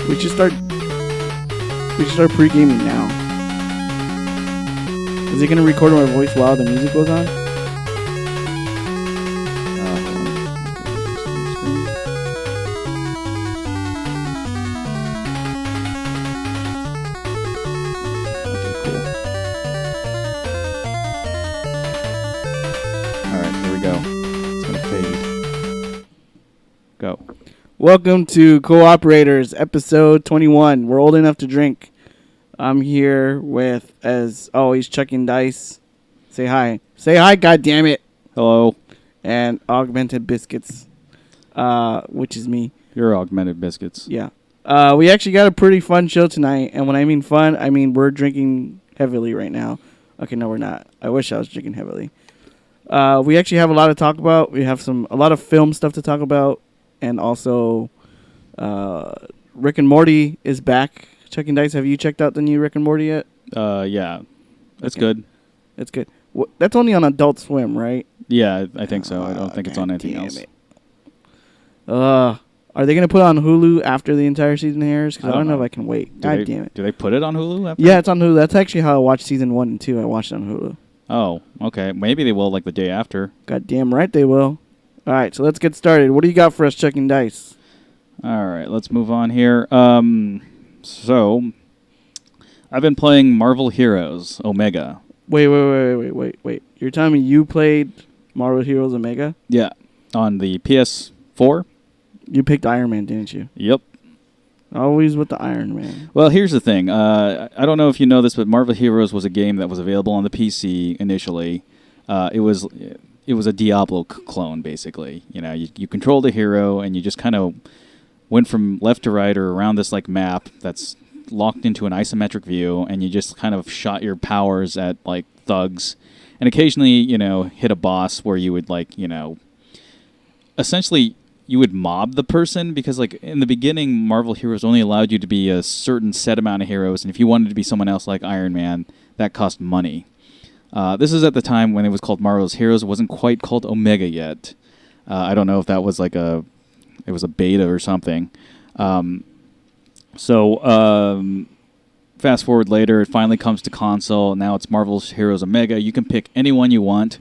We should start. We should start pre-gaming now. Is he gonna record my voice while the music goes on? Okay, cool. All right, here we go. It's gonna fade. Go. Welcome to Cooperators, episode 21. We're old enough to drink. I'm here with, as always, Chucking Dice. Say hi. Say hi, goddammit. Hello. And Augmented Biscuits, which is me. You're Augmented Biscuits. Yeah. We actually got a pretty fun show tonight. And when I mean fun, I mean we're drinking heavily right now. Okay, no, we're not. I wish I was drinking heavily. We actually have a lot to talk about. We have a lot of film stuff to talk about. And also, Rick and Morty is back. Chucking Dice, have you checked out the new Rick and Morty yet? Yeah. That's good. It's good. That's only on Adult Swim, right? Yeah, I think so. I don't think it's on anything else. Are they going to put it on Hulu after the entire season airs? Because I don't know if I can wait. God damn it. Do they put it on Hulu after? Yeah, it's on Hulu. That's actually how I watched season 1 and 2. I watched it on Hulu. Oh, okay. Maybe they will like the day after. God damn right they will. All right, so let's get started. What do you got for us, Chucking Dice? All right, let's move on here. So, I've been playing Marvel Heroes Omega. Wait. You're telling me you played Marvel Heroes Omega? Yeah, on the PS4. You picked Iron Man, didn't you? Yep. Always with the Iron Man. Well, here's the thing. I don't know if you know this, but Marvel Heroes was a game that was available on the PC initially. It was a Diablo clone, basically. You know, you controlled a hero, and you just kind of went from left to right or around this like map that's locked into an isometric view, and you just kind of shot your powers at like thugs, and occasionally, you know, hit a boss where you would like, you know, essentially you would mob the person, because like in the beginning, Marvel Heroes only allowed you to be a certain set amount of heroes, and if you wanted to be someone else like Iron Man, that cost money. This is at the time when it was called Marvel's Heroes. It wasn't quite called Omega yet. I don't know if that was like it was a beta or something. Fast forward later, it finally comes to console. Now it's Marvel's Heroes Omega. You can pick anyone you want.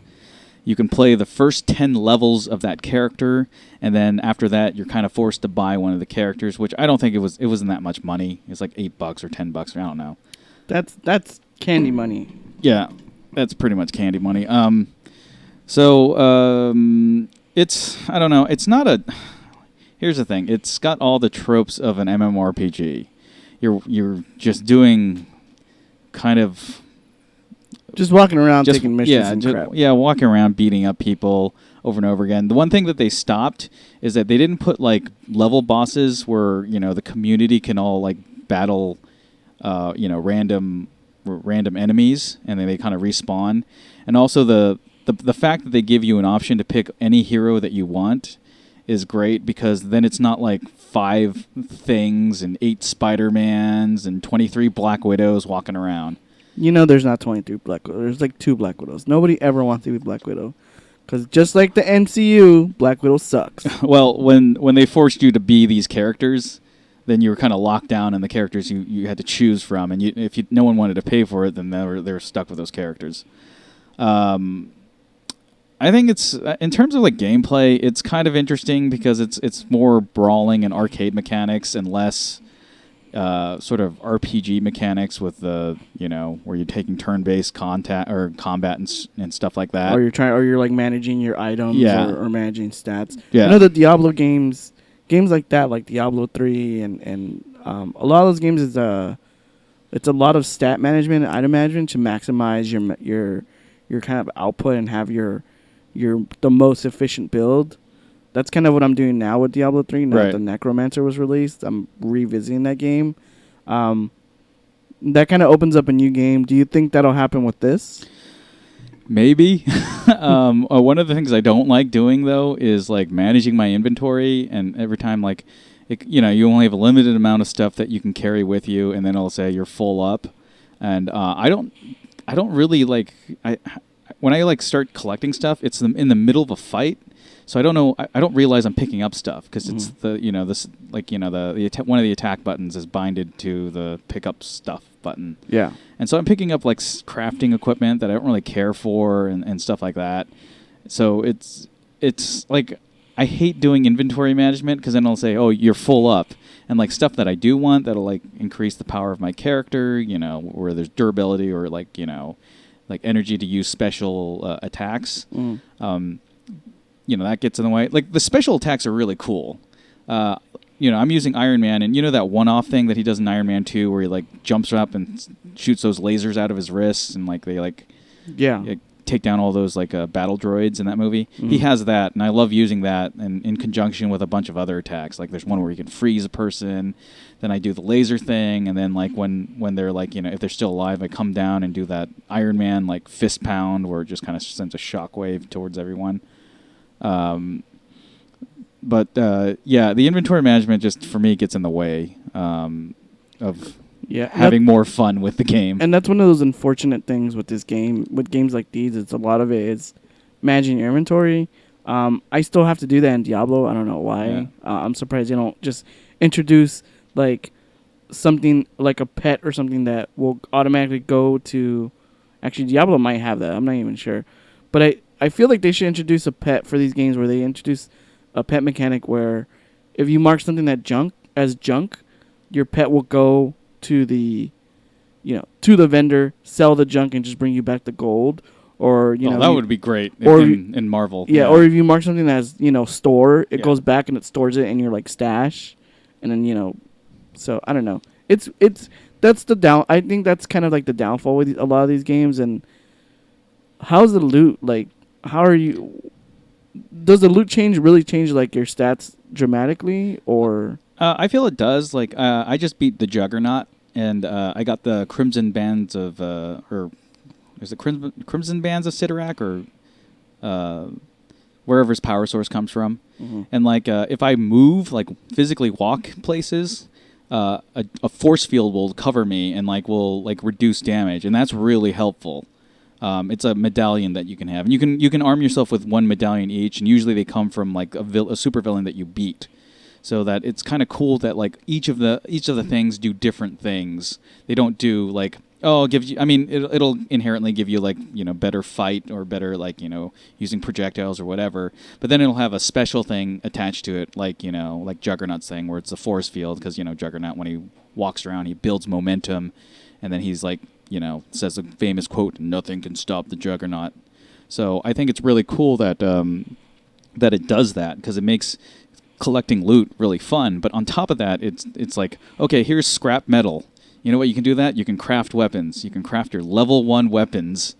You can play the first 10 levels of that character, and then after that, you're kind of forced to buy one of the characters, which I don't think it wasn't that much money. It's like $8 or $10, or I don't know. That's candy money. Yeah. That's pretty much candy money. It's, I don't know, it's not a... Here's the thing. It's got all the tropes of an MMORPG. You're just doing kind of... Just walking around taking missions and crap. Yeah, walking around beating up people over and over again. The one thing that they stopped is that they didn't put, like, level bosses where, you know, the community can all, like, battle, random enemies, and then they kind of respawn. And also the fact that they give you an option to pick any hero that you want is great, because then it's not like 5 things and 8 Spider-Mans and 23 Black Widows walking around. You know there's not 23 Black Widows. There's like 2 Black Widows. Nobody ever wants to be Black Widow. Because just like the MCU, Black Widow sucks. Well, when they forced you to be these characters, then you were kind of locked down in the characters you had to choose from, and if no one wanted to pay for it, then they were stuck with those characters. I think it's, in terms of like gameplay, it's kind of interesting because it's more brawling and arcade mechanics and less sort of RPG mechanics with the, you know, where you're taking turn-based combat and stuff like that. Or you're like managing your items, or managing stats. Yeah. I know the Diablo games like that, like Diablo 3 and a lot of those games is it's a lot of stat management and item management to maximize your kind of output and have the most efficient build. That's kind of what I'm doing now with Diablo 3. Now that the Necromancer was released, I'm revisiting that game. That kind of opens up a new game. Do you think that'll happen with this? Maybe. One of the things I don't like doing, though, is like managing my inventory, and every time like you only have a limited amount of stuff that you can carry with you, and then it'll say you're full up. And I don't really like when I like start collecting stuff. It's in the middle of a fight, So I don't know. I don't realize I'm picking up stuff because it's Mm-hmm. one of the attack buttons is binded to the pick up stuff button. Yeah. And so I'm picking up like crafting equipment that I don't really care for and stuff like that. So it's like I hate doing inventory management because then I'll say, oh, you're full up. And like stuff that I do want that'll like increase the power of my character, where there's durability or like energy to use special attacks. Mm. That gets in the way. Like the special attacks are really cool. I'm using Iron Man, and that one-off thing that he does in Iron Man 2 where he like jumps up and shoots those lasers out of his wrists and like they like take down all those like battle droids in that movie. Mm-hmm. He has that, and I love using that and in conjunction with a bunch of other attacks. Like there's one where you can freeze a person, then I do the laser thing, and then like when they're like if they're still alive, I come down and do that Iron Man like fist pound where it just kind of sends a shockwave towards everyone. But the inventory management just for me gets in the way of having more fun with the game. And that's one of those unfortunate things with this game. With games like these, it's a lot of it is managing your inventory. I still have to do that in Diablo. I don't know why. Yeah. I'm surprised they don't just introduce like something like a pet or something that will automatically go to. Actually, Diablo might have that. I'm not even sure, but I feel like they should introduce a pet for these games where they introduce a pet mechanic where if you mark something as junk, your pet will go to the vendor, sell the junk, and just bring you back the gold. Or that would be great in Marvel. Yeah, or if you mark something as store, it Yeah. goes back and it stores it in your like stash, and then so I don't know. It's that's the down. I think that's kind of like the downfall with a lot of these games. And how's the loot like? How are you? Does the loot really change like your stats dramatically, or? I feel it does. Like I just beat the Juggernaut, and I got the Crimson Bands of or is it Crimson Bands of Sidorak or wherever his power source comes from. Mm-hmm. And like if I move, like physically walk places, a force field will cover me and like will like reduce damage, and that's really helpful. It's a medallion that you can have, and you can arm yourself with one medallion each, and usually they come from like a supervillain that you beat. So that it's kind of cool that like each of the things do different things. They don't do like give you. I mean, it'll inherently give you like better fight or better like using projectiles or whatever. But then it'll have a special thing attached to it, like like Juggernaut's thing, where it's a force field because Juggernaut when he walks around he builds momentum, and then he's like says a famous quote, "Nothing can stop the Juggernaut." So I think it's really cool that that it does that because it makes collecting loot really fun. But on top of that, it's like, okay, here's scrap metal. You know what you can do that? You can craft weapons. You can craft your level 1 weapons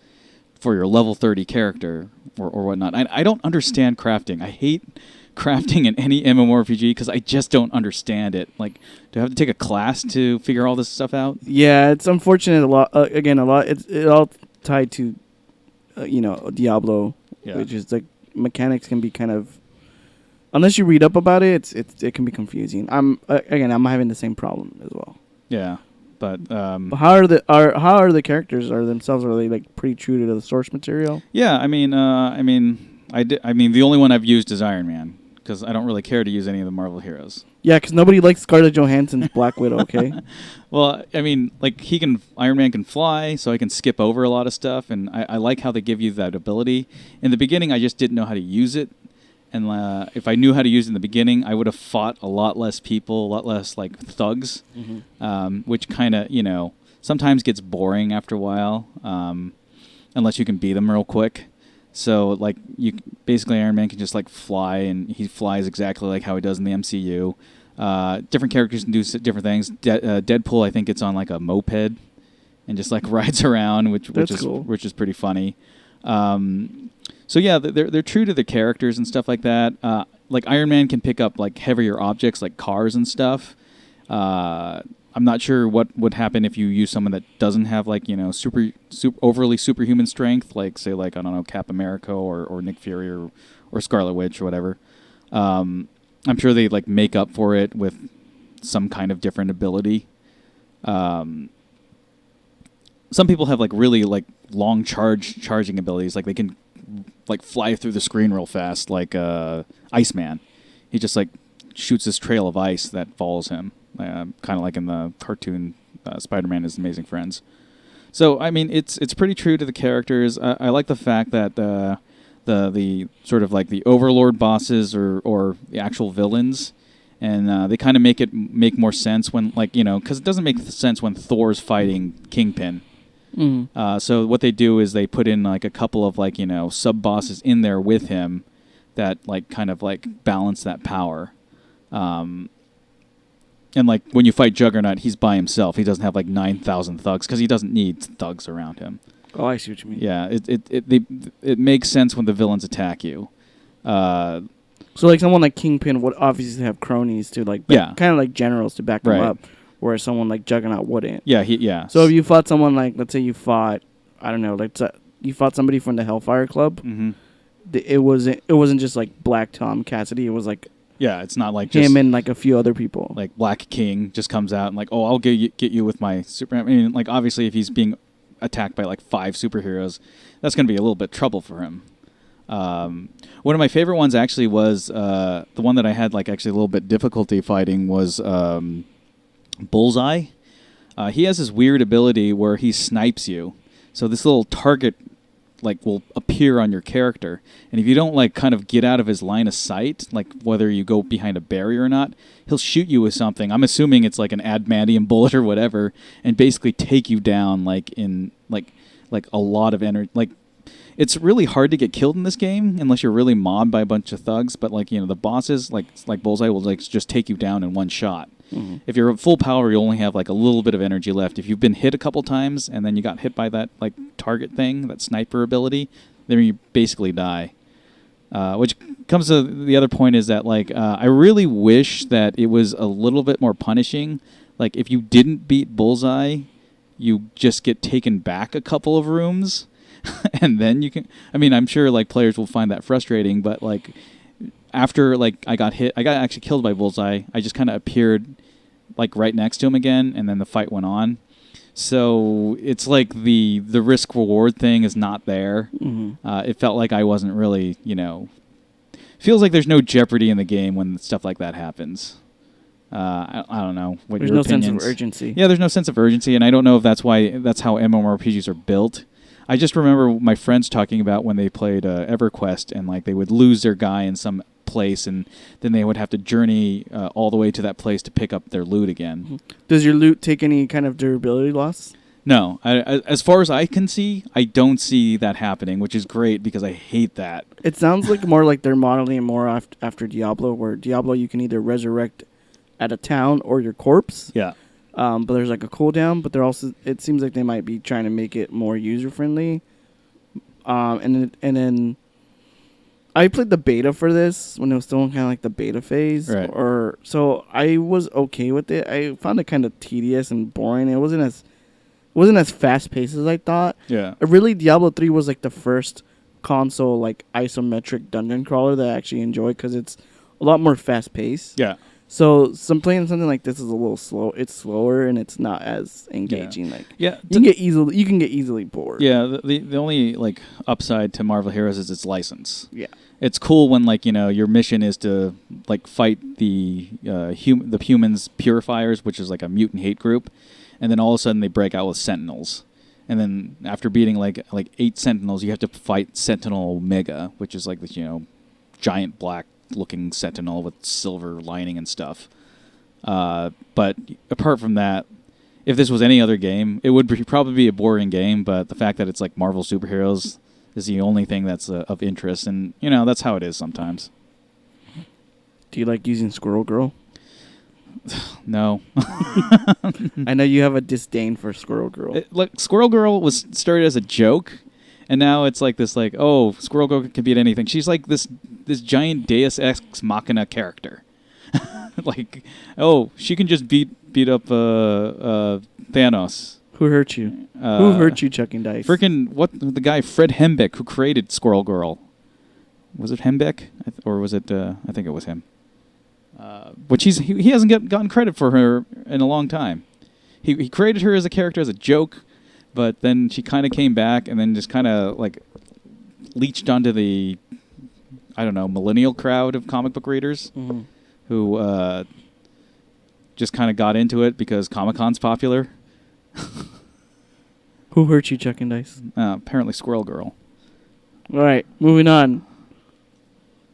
for your level 30 character or whatnot. I don't understand crafting. I hate crafting in any MMORPG because I just don't understand it. Like, do I have to take a class to figure all this stuff out? Yeah, it's unfortunate. A lot. It all tied to, Diablo, which is like mechanics can be kind of. Unless you read up about it, it can be confusing. I'm having the same problem as well. Yeah, but how are the characters themselves? Are they like pretty true to the source material? Yeah, I mean, the only one I've used is Iron Man because I don't really care to use any of the Marvel heroes. Yeah, because nobody likes Scarlett Johansson's Black Widow. Okay. Well, I mean, like Iron Man can fly, so I can skip over a lot of stuff, and I like how they give you that ability. In the beginning, I just didn't know how to use it. And if I knew how to use it in the beginning, I would have fought a lot less people, a lot less like thugs, which kind of, sometimes gets boring after a while, unless you can beat them real quick. So like basically Iron Man can just like fly, and he flies exactly like how he does in the MCU. Different characters can do different things. Deadpool, I think, it's on like a moped and just like rides around, which is cool. Which is pretty funny. So yeah, they're true to the characters and stuff like that. Like Iron Man can pick up like heavier objects like cars and stuff. I'm not sure what would happen if you use someone that doesn't have like super overly superhuman strength, like say like I don't know Cap America or Nick Fury or Scarlet Witch or whatever. I'm sure they like make up for it with some kind of different ability. Some people have like really like long charging abilities, like they can like fly through the screen real fast, like Iceman. He just like shoots this trail of ice that follows him, kind of like in the cartoon Spider-Man and His Amazing Friends. So I mean, it's pretty true to the characters. I like the fact that the sort of like the overlord bosses or the actual villains, and they kind of make more sense when, like, because it doesn't make sense when Thor's fighting Kingpin. So what they do is they put in like a couple of like sub bosses in there with him that like kind of like balance that power. And like when you fight Juggernaut, he's by himself. He doesn't have like 9,000 thugs because he doesn't need thugs around him. Oh, I see what you mean. Yeah, it makes sense when the villains attack you. So like someone like Kingpin would obviously have cronies to like kind of like generals to back them up, whereas someone like Juggernaut wouldn't. Yeah. So if you fought someone like, let's say you fought, I don't know, like you fought somebody from the Hellfire Club, it wasn't just like Black Tom Cassidy. It was like it's not like him just and like a few other people. Like Black King just comes out and like, oh, I'll get you with my super. I mean, like obviously if he's being attacked by like 5 superheroes, that's going to be a little bit trouble for him. One of my favorite ones actually was the one that I had like actually a little bit difficulty fighting was Bullseye. He has this weird ability where he snipes you. So this little target like will appear on your character, and if you don't like kind of get out of his line of sight, like whether you go behind a barrier or not, he'll shoot you with something. I'm assuming it's like an adamantium bullet or whatever, and basically take you down like in like a lot of energy. Like it's really hard to get killed in this game unless you're really mobbed by a bunch of thugs. But like the bosses like Bullseye will like just take you down in one shot. If you're at full power, you only have like a little bit of energy left. If you've been hit a couple times and then you got hit by that like target thing, that sniper ability, then you basically die. Which comes to the other point is that like I really wish that it was a little bit more punishing. Like if you didn't beat Bullseye, you just get taken back a couple of rooms, and then you can. I mean, I'm sure like players will find that frustrating, but like after like I got actually killed by Bullseye, I just kind of appeared like right next to him again, and then the fight went on. So it's like the risk reward thing is not there. It felt like I wasn't really, feels like there's no jeopardy in the game when stuff like that happens. I don't know what there's your no opinions. sense of urgency. Yeah, there's no sense of urgency, and I don't know if that's how MMORPGs are built. I just remember my friends talking about when they played EverQuest, and like they would lose their guy in some place, and then they would have to journey all the way to that place to pick up their loot again. Does your loot take any kind of durability loss? No. As far as I can see, I don't see that happening, which is great because I hate that. It sounds like more like they're modeling more after Diablo, where Diablo you can either resurrect at a town or your corpse. Yeah. But there's like a cooldown, but they're also, it seems like they might be trying to make it more user friendly. And then I played the beta for this when it was still in kind of like the beta phase, right. So I was okay with it. I found it kind of tedious and boring. It wasn't as fast paced as I thought. Yeah. Really, Diablo 3 was like the first console like isometric dungeon crawler that I actually enjoyed because it's a lot more fast paced. Yeah. So playing something like this is a little slow. It's slower and it's not as engaging. You can get easily bored. Yeah, the only like upside to Marvel Heroes is its license. Yeah, it's cool when like your mission is to like fight the humans purifiers, which is like a mutant hate group, and then all of a sudden they break out with Sentinels, and then after beating like 8 Sentinels, you have to fight Sentinel Omega, which is like this giant black looking Sentinel with silver lining and stuff. But apart from that, if this was any other game, it would probably be a boring game, but the fact that it's like Marvel superheroes is the only thing that's of interest, and that's how it is sometimes. Do you like using Squirrel Girl? No. I know you have a disdain for Squirrel Girl. Squirrel Girl was started as a joke, and now it's like this, like, oh, Squirrel Girl can beat anything. She's like this giant Deus Ex Machina character. Like, oh, she can just beat up Thanos. Who hurt you? Who hurt you chucking dice? Freaking the guy Fred Hembeck who created Squirrel Girl. Was it Hembeck? Or was it, I think it was him. Which he hasn't gotten credit for her in a long time. He created her as a character as a joke, but then she kind of came back and then just kind of like leached onto the, I don't know, millennial crowd of comic book readers who just kind of got into it because Comic-Con's popular. Who hurt you, Chuck and Dice? Apparently Squirrel Girl. All right, moving on.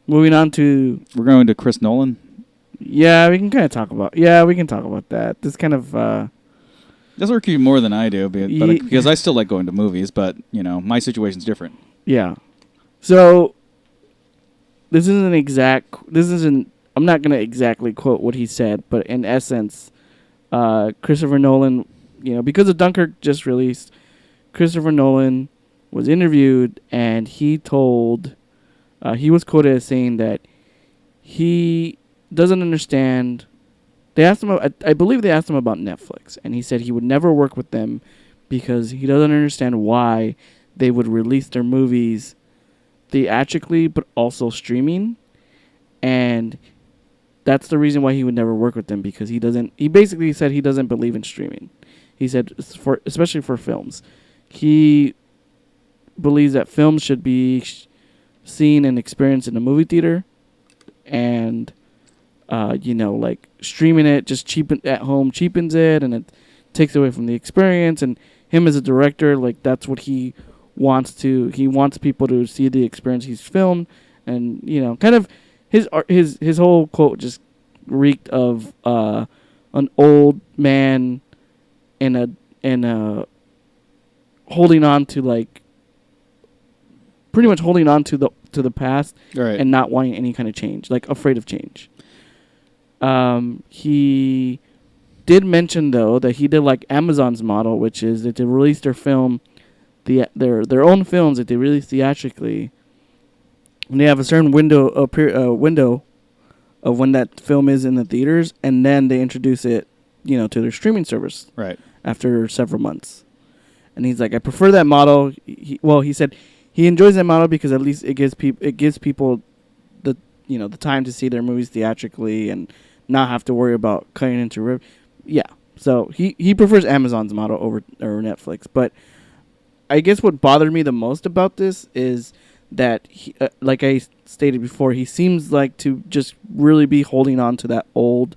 Moving on to... We're going to Chris Nolan. Yeah, we can kind of talk about... Yeah, we can talk about that. This kind of... Doesn't work you more than I do, because I still like going to movies, but, you know, my situation's different. Yeah. So, this isn't exact... This isn't... I'm not going to exactly quote what he said, but in essence, Christopher Nolan, you know, because of Dunkirk just released, Christopher Nolan was interviewed, and he told... he was quoted as saying that he doesn't understand... They asked him. I believe they asked him about Netflix, and he said he would never work with them because he doesn't understand why they would release their movies theatrically but also streaming, and that's the reason why he would never work with them, because he doesn't. He basically said he doesn't believe in streaming. He said, especially for films, he believes that films should be seen and experienced in a movie theater, and you know, like streaming it just at home cheapens it, and it takes away from the experience. And him as a director, like, that's what he wants to. He wants people to see the experience he's filmed, and, you know, kind of his whole quote just reeked of an old man in a holding on to, like, pretty much holding on to the past, right, and not wanting any kind of change, like afraid of change. He did mention, though, that he did like Amazon's model, which is that they release their film, their own films that they release theatrically, and they have a certain window of when that film is in the theaters, and then they introduce it, you know, to their streaming service, right, after several months. And he's like, I prefer that model. He said he enjoys that model because at least it gives people the time to see their movies theatrically and not have to worry about cutting into yeah. So he prefers Amazon's model over Netflix. But I guess what bothered me the most about this is that he, like I stated before, he seems like to just really be holding on to that old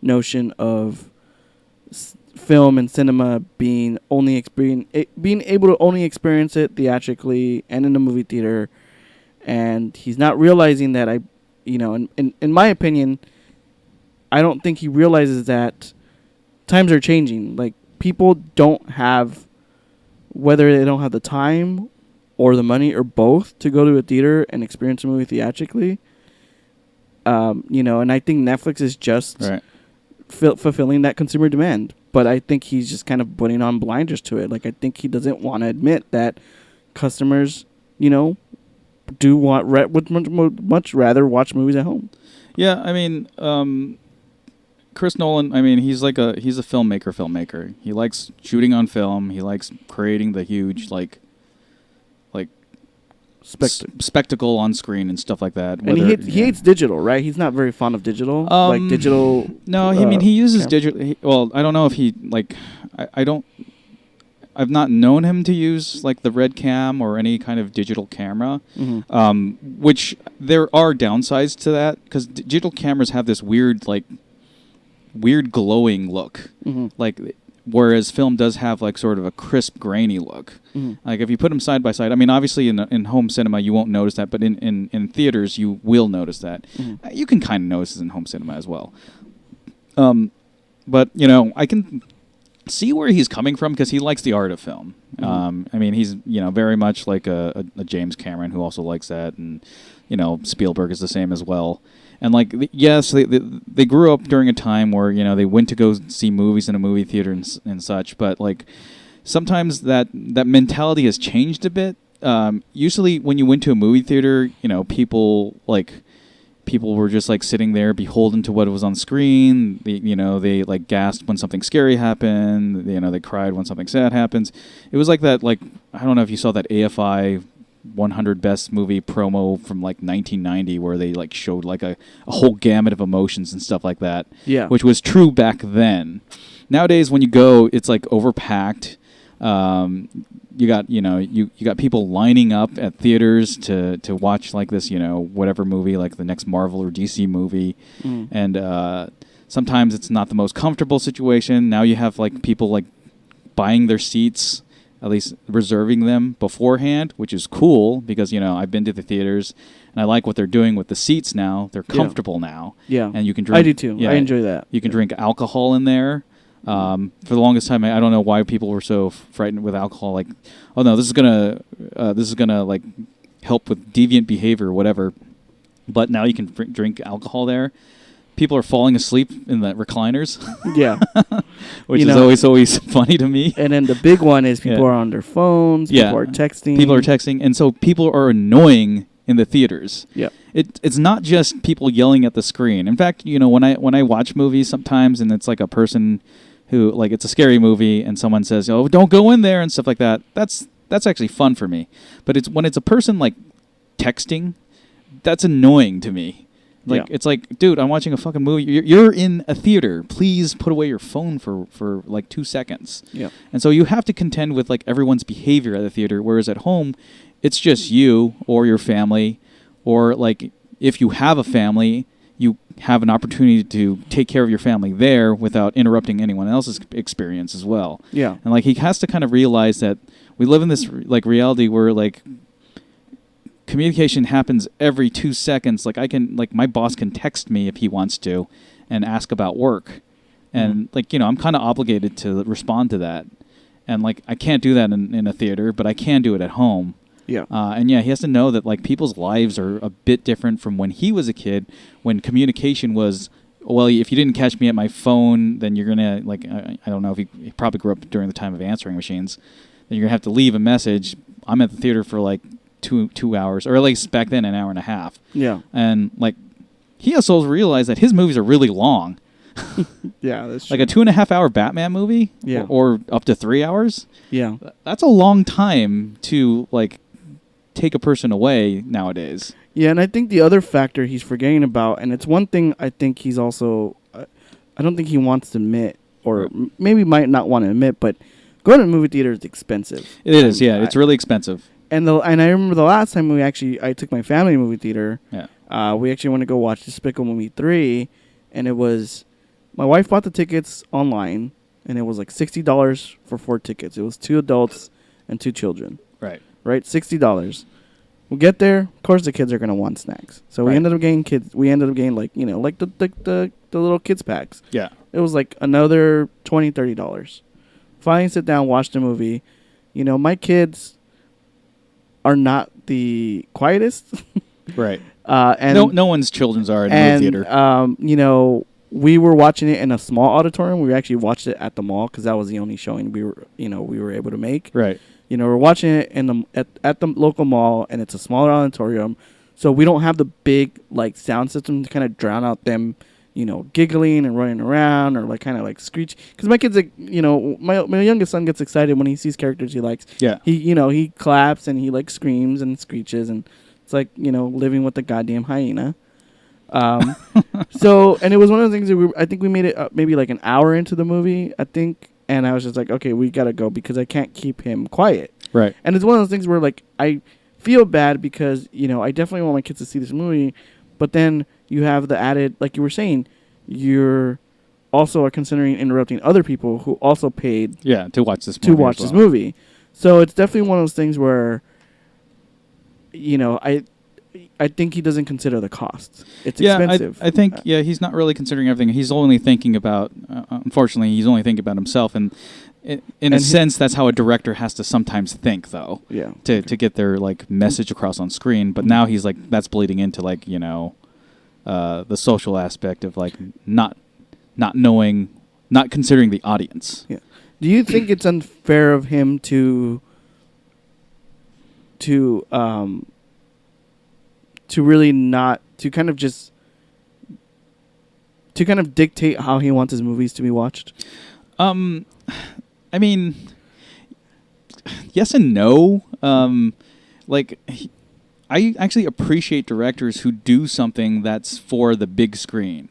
notion of film and cinema being able to only experience it theatrically and in a movie theater, and he's not realizing that in my opinion, I don't think he realizes that times are changing. Like, people don't have, whether they don't have the time or the money or both, to go to a theater and experience a movie theatrically. And I think Netflix is just right, fulfilling that consumer demand. But I think he's just kind of putting on blinders to it. Like, I think he doesn't want to admit that customers, would much rather watch movies at home. Yeah, I mean, Chris Nolan, I mean, he's a filmmaker. He likes shooting on film. He likes creating the huge, like spectacle on screen and stuff like that. And he hates digital, right? He's not very fond of digital. Digital. No, he uses digital. Well, I don't know if he, like, I don't. I've not known him to use, like, the red cam or any kind of digital camera, which there are downsides to that, because digital cameras have this weird glowing look, like, whereas film does have, like, sort of a crisp, grainy look. Like, if you put them side by side, I mean, obviously in home cinema you won't notice that, but in theaters you will notice that. You can kind of notice it in home cinema as well. But, I can see where he's coming from, because he likes the art of film. I mean, he's very much like a James Cameron, who also likes that, and Spielberg is the same as well. And, like, yes, they grew up during a time where they went to go see movies in a movie theater and such, but, like, sometimes that mentality has changed a bit. Usually when you went to a movie theater, people were just, like, sitting there beholden to what was on screen. They like gasped when something scary happened. They cried when something sad happens. It was like that, like, I don't know if you saw that AFI 100 Best Movie promo from, like, 1990, where they, like, showed, like, a whole gamut of emotions and stuff like that. Yeah. Which was true back then. Nowadays, when you go, it's, like, overpacked. You got you got people lining up at theaters to watch like this whatever movie, like the next Marvel or DC movie, and sometimes it's not the most comfortable situation. Now you have like people like buying their seats, at least reserving them beforehand, which is cool because I've been to the theaters and I like what they're doing with the seats now. They're comfortable now. Yeah, and you can drink. I do too. Yeah, I enjoy that. You can drink alcohol in there. For the longest time, I don't know why people were so frightened with alcohol. Like, oh no, this is gonna like help with deviant behavior or whatever. But now you can drink alcohol there. People are falling asleep in the recliners. Yeah, which is always funny to me. And then the big one is people are on their phones. People are texting. People are texting, and so people are annoying in the theaters. Yeah, it's not just people yelling at the screen. In fact, when I watch movies sometimes, and it's like a person who, like, it's a scary movie and someone says, "Oh, don't go in there," and stuff like that. That's actually fun for me. But it's when it's a person like texting, that's annoying to me. Like it's like, dude, I'm watching a fucking movie. You're in a theater. Please put away your phone for like 2 seconds. Yeah. And so you have to contend with like everyone's behavior at the theater, whereas at home, it's just you or your family, or like if you have a family, you have an opportunity to take care of your family there without interrupting anyone else's experience as well. Yeah. And like he has to kind of realize that we live in this like reality where like communication happens every 2 seconds. Like my boss can text me if he wants to and ask about work. And I'm kind of obligated to respond to that. And like, I can't do that in a theater, but I can do it at home. Yeah. And he has to know that like people's lives are a bit different from when he was a kid, when communication was, well, if you didn't catch me at my phone, then you're going to like, I don't know if he probably grew up during the time of answering machines, then you're going to have to leave a message. I'm at the theater for like 2 hours, or at least back then an hour and a half. Yeah. And like, he also realized that his movies are really long. Yeah, that's like a 2.5 hour Batman movie. Yeah. Or up to 3 hours. Yeah. That's a long time to like take a person away nowadays. Yeah, and I think the other factor he's forgetting about, and it's one thing I think he's also, I don't think he wants to admit, or maybe might not want to admit, but going to a movie theater is expensive. It is, yeah. It's really expensive. And I remember the last time I took my family to movie theater. Yeah. We actually went to go watch Despicable Me 3, and it was, my wife bought the tickets online, and it was like $60 for 4 tickets. It was 2 adults and 2 children. Right. Right, $60. We get there, of course the kids are gonna want snacks. So we ended up getting like like the little kids packs. Yeah. It was like another $20-$30. Finally sit down, watch the movie. My kids are not the quietest. Right. And no one's children's are in a movie theater. We were watching it in a small auditorium. We actually watched it at the mall because that was the only showing we were able to make. Right. We're watching it at the local mall, and it's a smaller auditorium, so we don't have the big like sound system to kind of drown out them, giggling and running around or like kind of like screech. Because my kids, like, my youngest son gets excited when he sees characters he likes. Yeah. He claps and he like screams and screeches, and it's like living with the goddamn hyena. So, and it was one of the things that I think we made it maybe like an hour into the movie, I think. And I was just like, okay, we got to go because I can't keep him quiet. Right. And it's one of those things where, like, I feel bad because, I definitely want my kids to see this movie. But then you have the added, like you were saying, you're also are considering interrupting other people who also paid to watch this movie. This movie. So it's definitely one of those things where, I think he doesn't consider the costs. It's expensive. I think, he's not really considering everything. He's only thinking about, unfortunately, he's only thinking about himself. And in a sense, that's how a director has to sometimes think, though. Yeah. To get their, like, message across on screen. But now he's, like, that's bleeding into, like, the social aspect of, like, not knowing, not considering the audience. Yeah. Do you think it's unfair of him to really not, to kind of just, to kind of dictate how he wants his movies to be watched? I mean, yes and no. I actually appreciate directors who do something that's for the big screen.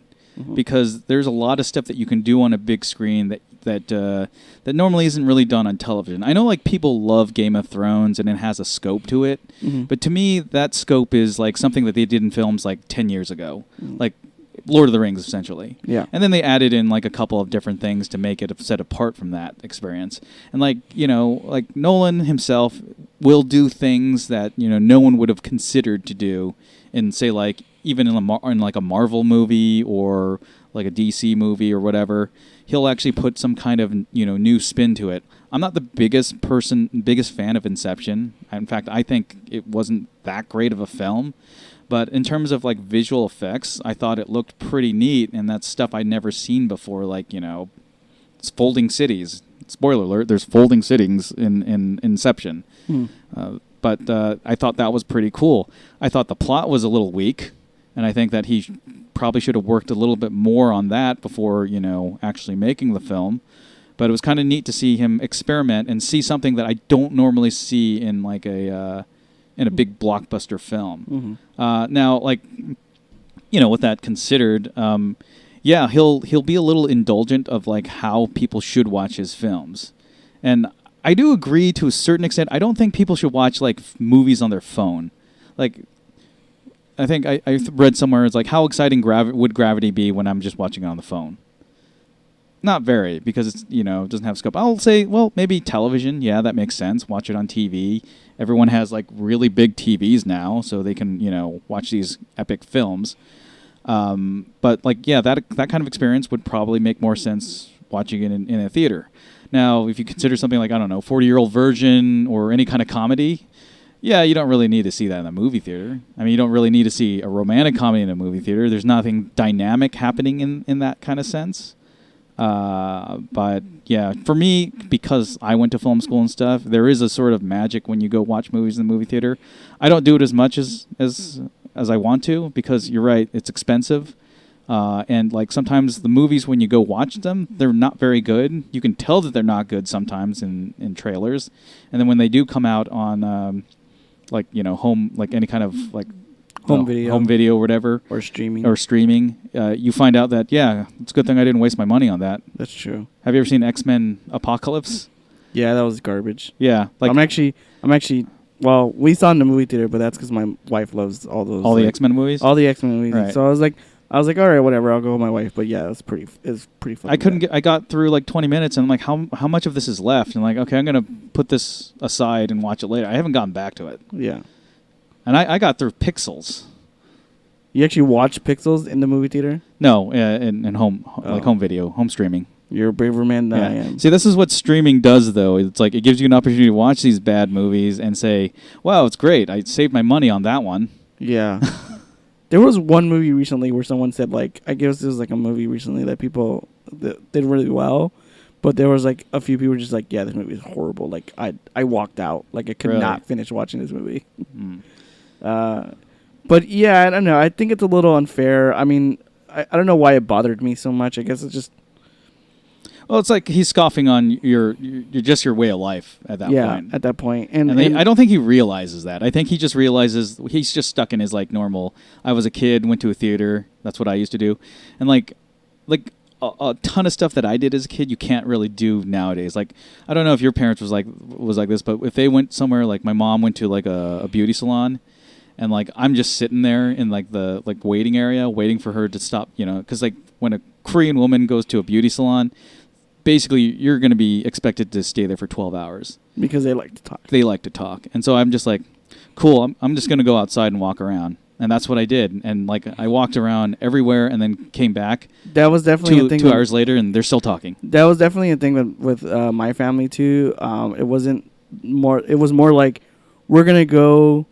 because there's a lot of stuff that you can do on a big screen that normally isn't really done on television. I know like people love Game of Thrones and it has a scope to it, but to me that scope is like something that they did in films like 10 years ago, like Lord of the Rings essentially. Yeah. And then they added in like a couple of different things to make it set apart from that experience. And like, like Nolan himself will do things that, no one would have considered to do in say like even in like a Marvel movie or like a DC movie or whatever. He'll actually put some kind of new spin to it. I'm not the biggest fan of Inception. In fact, I think it wasn't that great of a film. But in terms of like visual effects, I thought it looked pretty neat, and that's stuff I'd never seen before. Like it's folding cities. Spoiler alert: there's folding cities in Inception. But I thought that was pretty cool. I thought the plot was a little weak, and I think that he probably should have worked a little bit more on that before actually making the film. But it was kind of neat to see him experiment and see something that I don't normally see in like a big blockbuster film. Now, like with that considered, he'll be a little indulgent of like how people should watch his films, and I do agree to a certain extent. I don't think people should watch like movies on their phone. Like, I think I read somewhere it's like, how exciting would Gravity be when I'm just watching it on the phone? Not very, because it's it doesn't have scope. I'll say, well, maybe television. Yeah, that makes sense. Watch it on TV. Everyone has like really big TVs now, so they can watch these epic films. But like that kind of experience would probably make more sense watching it in a theater. Now, if you consider something like 40-Year-Old Virgin or any kind of comedy, yeah, you don't really need to see that in a movie theater. I mean, you don't really need to see a romantic comedy in a movie theater. There's nothing dynamic happening in that kind of sense. But yeah, for me, because I went to film school and stuff, there is a sort of magic when you go watch movies in the movie theater. I don't do it as much as I want to, because you're right, it's expensive. And like sometimes the movies, when you go watch them, they're not very good. You can tell that they're not good sometimes in trailers. And then when they do come out on home, like any kind of like home video or whatever, or streaming, you find out that it's a good thing I didn't waste my money on that. That's true. Have you ever seen X-Men Apocalypse? Yeah, that was garbage. Yeah, like I'm actually. Well, we saw it in the movie theater, but that's because my wife loves all those. All the X-Men movies. All the X-Men movies. Right. So I was like, all right, whatever. I'll go with my wife. But yeah, it's pretty fun. I got through like 20 minutes, and I'm like, how much of this is left? And like, okay, I'm gonna put this aside and watch it later. I haven't gotten back to it. Yeah. And I got through Pixels. You actually watched Pixels in the movie theater? No, in home, like home video, home streaming. You're a braver man than I am. See, this is what streaming does, though. It's like it gives you an opportunity to watch these bad movies and say, wow, it's great. I saved my money on that one. Yeah. There was one movie recently where someone said, like, I guess there was like a movie recently that people did really well, but there was like a few people just like, yeah, this movie is horrible. Like, I walked out. Like, I could not finish watching this movie. But yeah, I don't know. I think it's a little unfair. I mean, I don't know why it bothered me so much. I guess it's just... Well, it's like he's scoffing on your way of life at that point. Yeah, at that point. And I don't think he realizes that. I think he just realizes he's just stuck in his like normal, I was a kid, went to a theater, that's what I used to do. And like a ton of stuff that I did as a kid you can't really do nowadays. Like, I don't know if your parents was like this, but if they went somewhere, like my mom went to like a beauty salon, and like I'm just sitting there in like the like waiting area waiting for her to stop, because like when a Korean woman goes to a beauty salon, basically you're going to be expected to stay there for 12 hours. Because they like to talk. They like to talk. And so I'm just like, cool, I'm just going to go outside and walk around. And that's what I did. And like I walked around everywhere and then came back. That was definitely a thing. 2 hours later, and they're still talking. That was definitely a thing with my family too. It was more like we're going to go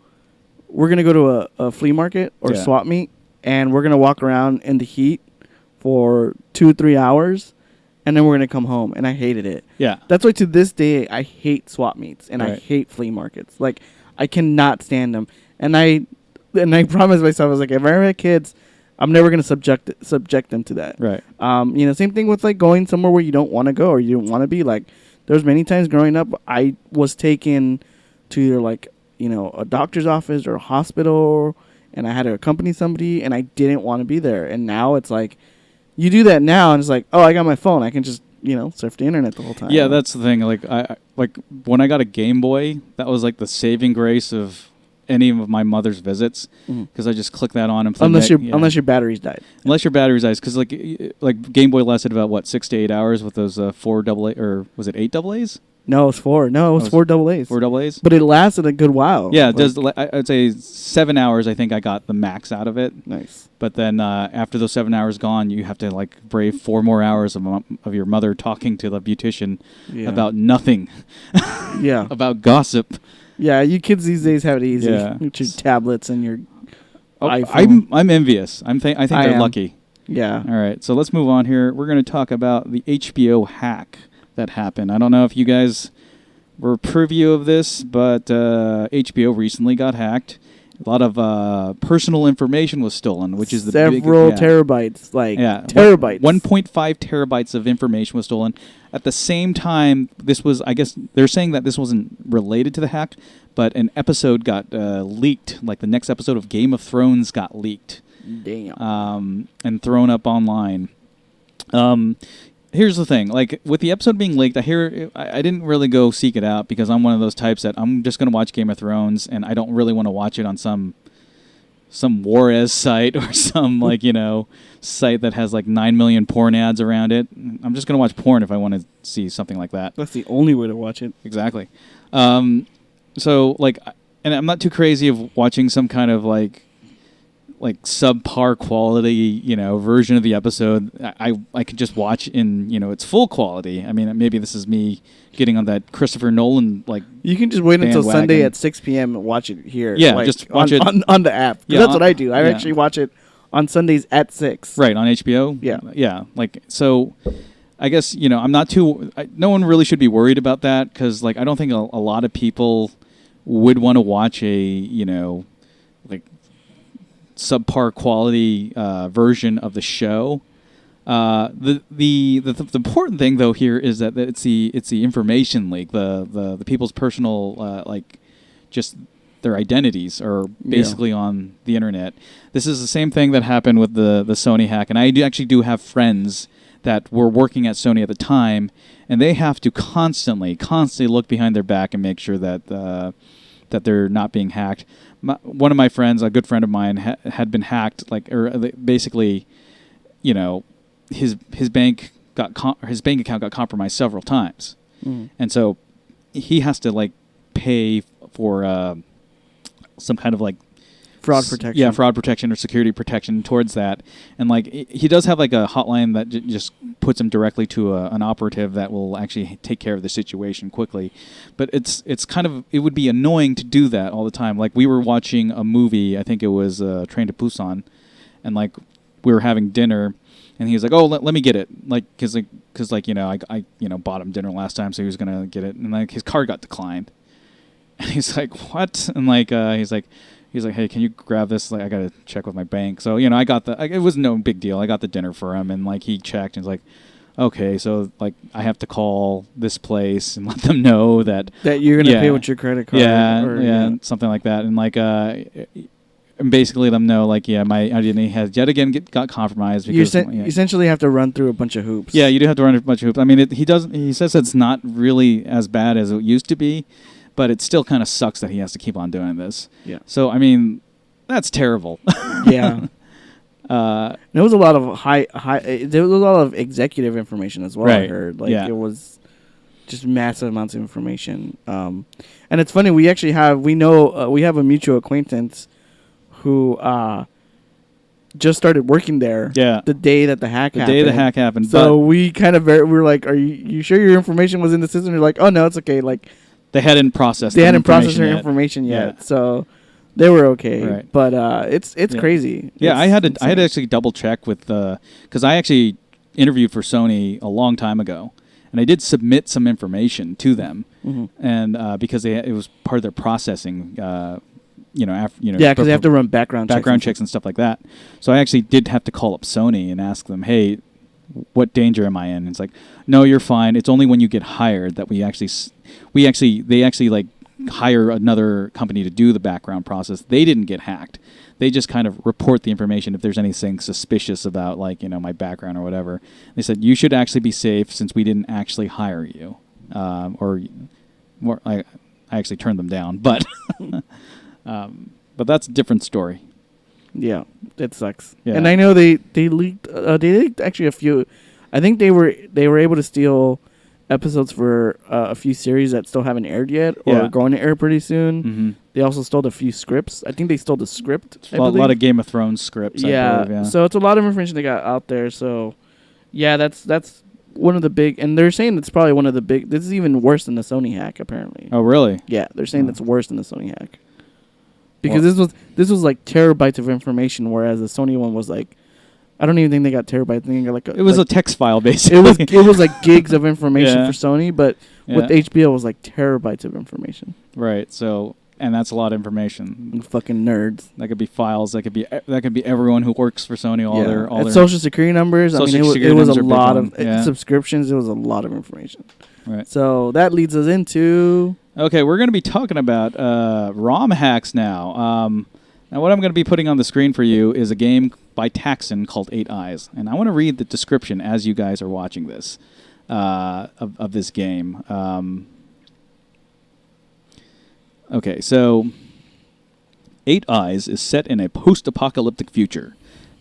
to a flea market or swap meet, and we're going to walk around in the heat for 2-3 hours, and then we're going to come home. And I hated it. Yeah. That's why to this day I hate swap meets and I hate flea markets. Like, I cannot stand them. And I promised myself, I was like, if I ever had kids, I'm never going to subject them to that. Right. Same thing with like going somewhere where you don't want to go or you don't want to be. Like, there's many times growing up I was taken to either like, a doctor's office or a hospital, and I had to accompany somebody, and I didn't want to be there. And now it's like, You do that now, and it's like, oh, I got my phone. I can just surf the internet the whole time. Yeah, that's the thing. Like like when I got a Game Boy, that was like the saving grace of any of my mother's visits, because I just click that on and play. Unless your batteries died. Unless your batteries dies, because like Game Boy lasted about what 6 to 8 hours with those 4 AA, or was it 8 AA's? No, it was 4. No, it was 4 AA's. 4 AA's. But it lasted a good while. Yeah, it does. I'd say 7 hours. I think I got the max out of it. Nice. But then after those 7 hours gone, you have to like brave 4 more hours of your mother talking to the beautician about nothing. Yeah. About gossip. Yeah, you kids these days have it easy. Yeah. With your tablets and your iPhone. I'm envious. I think they're lucky. Yeah. All right, so let's move on here. We're going to talk about the HBO hack that happened. I don't know if you guys were preview of this, but HBO recently got hacked. A lot of personal information was stolen, which is several terabytes, terabytes. 1.5 terabytes of information was stolen. At the same time, this was, I guess, they're saying that this wasn't related to the hack, but an episode got leaked. Like the next episode of Game of Thrones got leaked. Damn. And thrown up online. Here's the thing, like with the episode being leaked, I didn't really go seek it out because I'm one of those types that I'm just going to watch Game of Thrones and I don't really want to watch it on some Juarez site or some site that has like 9 million porn ads around it. I'm just going to watch porn if I want to see something like that. That's the only way to watch it. Exactly. So like, and I'm not too crazy of watching some kind of like subpar quality, version of the episode. I could just watch in, its full quality. I mean, maybe this is me getting on that Christopher Nolan You can just wait until bandwagon. Sunday at 6 p.m. and watch it here. Yeah, just watch it on the app. Yeah, that's what I do. I actually watch it on Sundays at 6. Right, on HBO? Yeah. Yeah, so I guess, I'm not too... no one really should be worried about that because, I don't think a lot of people would want to watch a, subpar quality version of the show. The important thing though here is that it's the information leak. The people's personal just their identities are basically on the internet. This is the same thing that happened with the Sony hack, and I actually do have friends that were working at Sony at the time, and they have to constantly look behind their back and make sure that that they're not being hacked. One of my friends, a good friend of mine, had been hacked. Basically, his bank account got compromised several times, and so he has to pay for some kind of fraud protection. Yeah, fraud protection or security protection towards that. And he does have a hotline that just puts him directly to an operative that will actually take care of the situation quickly. But it's kind of, it would be annoying to do that all the time. We were watching a movie, I think it was Train to Busan, and we were having dinner, and he was like, "Oh, let me get it," because I bought him dinner last time, so he was gonna get it, and his card got declined, and he's like, "What?" And he's like, "Hey, can you grab this? I gotta check with my bank." So I got it was no big deal. I got the dinner for him, and he checked, and he's like, "Okay, so I have to call this place and let them know that you're gonna pay with your credit card." Yeah, something like that, and basically let them know my identity has yet again got compromised because you essentially have to run through a bunch of hoops. Yeah, you do have to run a bunch of hoops. I mean, he says it's not really as bad as it used to be. But it still kind of sucks that he has to keep on doing this. Yeah. So I mean, that's terrible. Yeah. There was a lot of there was a lot of executive information as well. Right. I heard it was just massive amounts of information. And it's funny, we actually have we have a mutual acquaintance who just started working there. Yeah. The day that the hack happened. The day the hack happened. So we kind of we were like, "Are you sure your information was in the system?" You're like, "Oh no, it's okay." They hadn't processed. Their information yet, so they were okay. Right. But it's crazy. Yeah, I had to actually double check with because I actually interviewed for Sony a long time ago, and I did submit some information to them, and because it was part of their processing. Because they have to run background checks and stuff like that. So I actually did have to call up Sony and ask them, "Hey, what danger am I in?" And it's like, "No, you're fine. It's only when you get hired that they actually hire another company to do the background process. They didn't get hacked. They just kind of report the information if there's anything suspicious about, like, my background or whatever. They said, you should actually be safe since we didn't actually hire you. Or more, I actually turned them down, but but that's a different story. Yeah, it sucks. Yeah. And I know they leaked actually a few. I think they were able to steal episodes for a few series that still haven't aired yet or going to air pretty soon. Mm-hmm. They also stole a few scripts. I think they stole the script. A lot of Game of Thrones scripts. Yeah. I believe, yeah. So it's a lot of information they got out there. So yeah, that's one of the big, and they're saying it's probably one of the big. This is even worse than the Sony hack, apparently. Oh, really? Yeah, they're saying it's worse than the Sony hack. Because this was like terabytes of information, whereas the Sony one was like, I don't even think they got terabytes. I think they got like it was a text file basically. It was like gigs of information for Sony, but with HBO it was like terabytes of information. Right. So, and that's a lot of information. Fucking nerds. That could be files. That could be everyone who works for Sony. All their social security numbers. It was a lot of subscriptions. It was a lot of information. Right. So that leads us into. Okay, we're going to be talking about ROM hacks now. Now, what I'm going to be putting on the screen for you is a game by Taxon called 8 Eyes. And I want to read the description as you guys are watching this, of this game. Okay, so 8 Eyes is set in a post-apocalyptic future.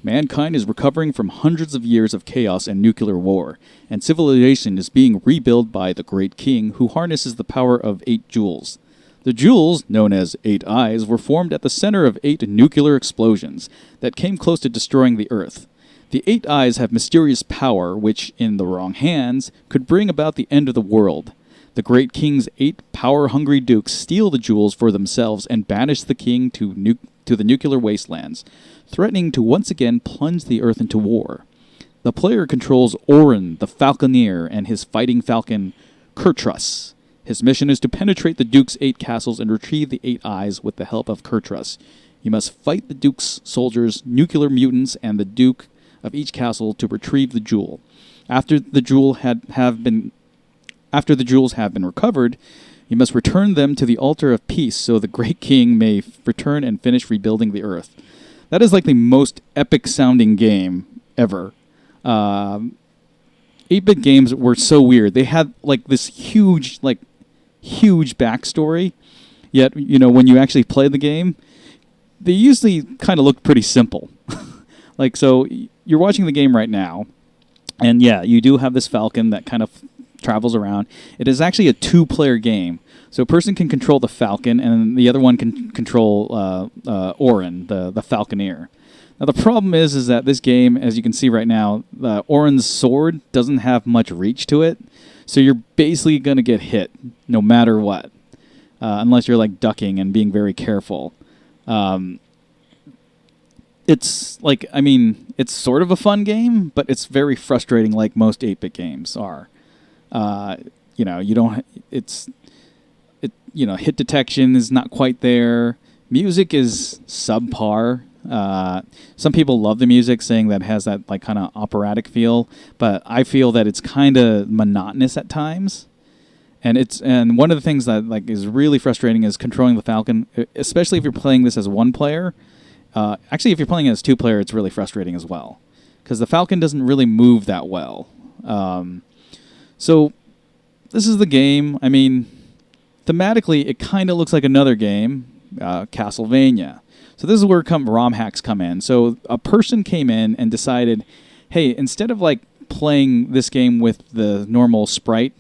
Mankind is recovering from hundreds of years of chaos and nuclear war, and civilization is being rebuilt by the Great King, who harnesses the power of 8 jewels. The jewels, known as 8 Eyes, were formed at the center of 8 nuclear explosions that came close to destroying the Earth. The 8 Eyes have mysterious power, which, in the wrong hands, could bring about the end of the world. The Great King's 8 power-hungry dukes steal the jewels for themselves and banish the king to the nuclear wastelands, threatening to once again plunge the Earth into war. The player controls Orin, the Falconeer, and his fighting falcon, Kurtrus. His mission is to penetrate the Duke's 8 castles and retrieve the 8 Eyes with the help of Kurtrus. You must fight the Duke's soldiers, nuclear mutants, and the Duke of each castle to retrieve the jewel. After the jewels have been recovered, you must return them to the altar of peace so the Great King may return and finish rebuilding the Earth. That is like the most epic-sounding game ever. 8-bit games were so weird. They had like this huge backstory, yet, when you actually play the game, they usually kind of look pretty simple. Like, so you're watching the game right now, and yeah, you do have this falcon that kind of travels around. It is actually a 2-player game. So a person can control the falcon, and the other one can control Orin, the falconeer. Now the problem is that this game, as you can see right now, Orin's sword doesn't have much reach to it, so you're basically going to get hit no matter what, unless you're like ducking and being very careful. It's like, it's sort of a fun game, but it's very frustrating, like most 8-bit games are. Hit detection is not quite there. Music is subpar. Some people love the music, saying that it has that like kind of operatic feel, but I feel that it's kind of monotonous at times. And one of the things that like is really frustrating is controlling the Falcon, especially if you're playing this as 1 player. Actually, if you're playing it as 2-player, it's really frustrating as well, because the Falcon doesn't really move that well. So this is the game. Thematically, it kind of looks like another game, Castlevania. So this is where ROM hacks come in. So a person came in and decided, hey, instead of like playing this game with the normal sprite,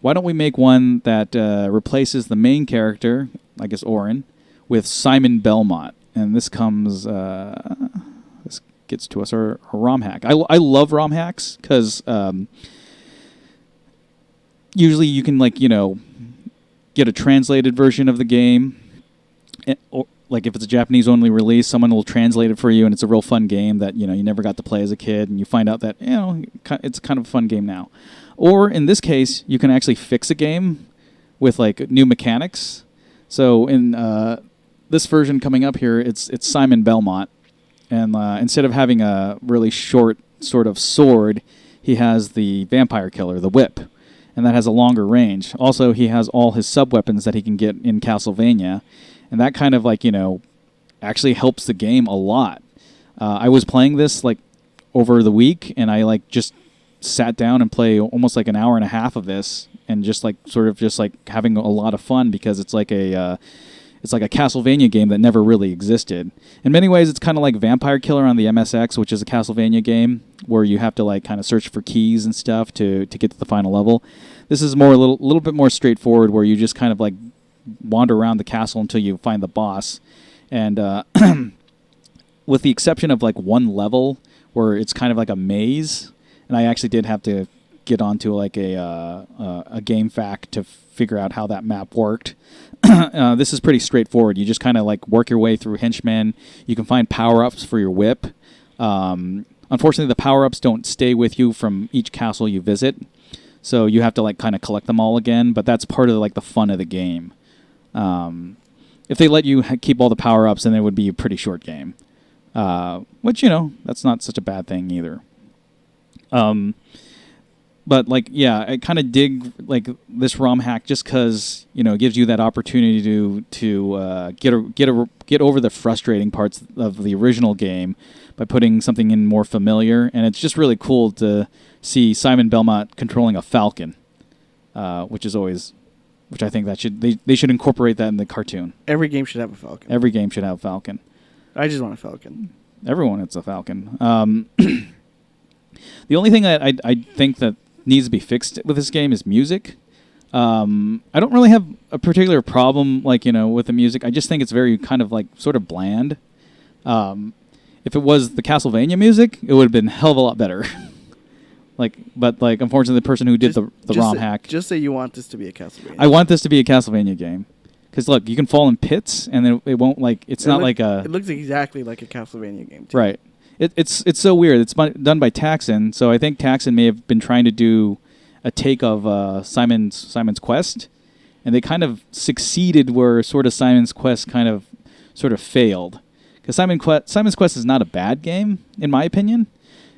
why don't we make one that replaces the main character, I guess Orin, with Simon Belmont? And this comes, this gets to us our ROM hack. I love ROM hacks because usually you can get a translated version of the game, or like if it's a Japanese only release, someone will translate it for you, and it's a real fun game that you never got to play as a kid, and you find out that it's kind of a fun game now. Or in this case, you can actually fix a game with like new mechanics. So in this version coming up here, it's Simon Belmont, and instead of having a really short sort of sword, he has the vampire killer, the whip. and that has a longer range. Also, he has all his sub-weapons that he can get in Castlevania, and that kind of like, actually helps the game a lot. I was playing this like over the week, and I like just sat down and play almost like an hour and a half of this, and just like sort of just like having a lot of fun because it's like a Castlevania game that never really existed. In many ways, it's kind of like Vampire Killer on the MSX, which is a Castlevania game where you have to like kind of search for keys and stuff to get to the final level. This is more a little bit more straightforward, where you just kind of like wander around the castle until you find the boss. And with the exception of like one level where it's kind of like a maze, and I actually did have to get onto like a game fact to figure out how that map worked. This is pretty straightforward. You just kind of like work your way through henchmen. You can find power-ups for your whip. Unfortunately, the power-ups don't stay with you from each castle you visit, so you have to like kind of collect them all again. But that's part of like the fun of the game. If they let you keep all the power-ups, then it would be a pretty short game. Which, that's not such a bad thing either. But like, yeah, I kind of dig like this ROM hack just because it gives you that opportunity to get over the frustrating parts of the original game by putting something in more familiar, and it's just really cool to see Simon Belmont controlling a falcon, which I think that they should incorporate that in the cartoon. Every game should have a falcon. Every game should have a falcon. I just want a falcon. Everyone wants a falcon. The only thing I think that needs to be fixed with this game is music. I don't really have a particular problem with the music. I just think it's very kind of like sort of bland. If it was the Castlevania music, it would have been a hell of a lot better. But unfortunately, the person who did the ROM hack. Just say you want this to be a Castlevania. I want this to be a Castlevania game. Because look, you can fall in pits, and then it won't It looks exactly like a Castlevania game, too. Right. It's so weird. It's done by Taxon, so I think Taxon may have been trying to do a take of Simon's Quest, and they kind of succeeded where sort of Simon's Quest kind of sort of failed. Because Simon's Quest is not a bad game, in my opinion.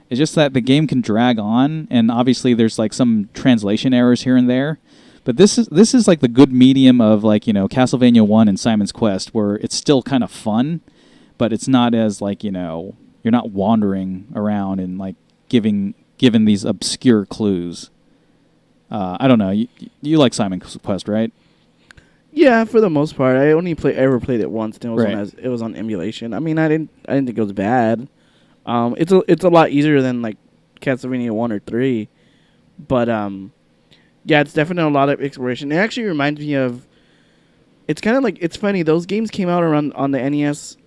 It's just that the game can drag on, and obviously there's like some translation errors here and there. But this is like the good medium of Castlevania 1 and Simon's Quest, where it's still kind of fun, but it's not as you're not wandering around and like given these obscure clues. I don't know. You like Simon's Quest, right? Yeah, for the most part. I only ever played it once, and it was on emulation. I mean, I didn't think it was bad. It's a lot easier than like Castlevania 1 or 3, but yeah, it's definitely a lot of exploration. It actually reminds me of. It's kind of like, it's funny. Those games came out around on the NES.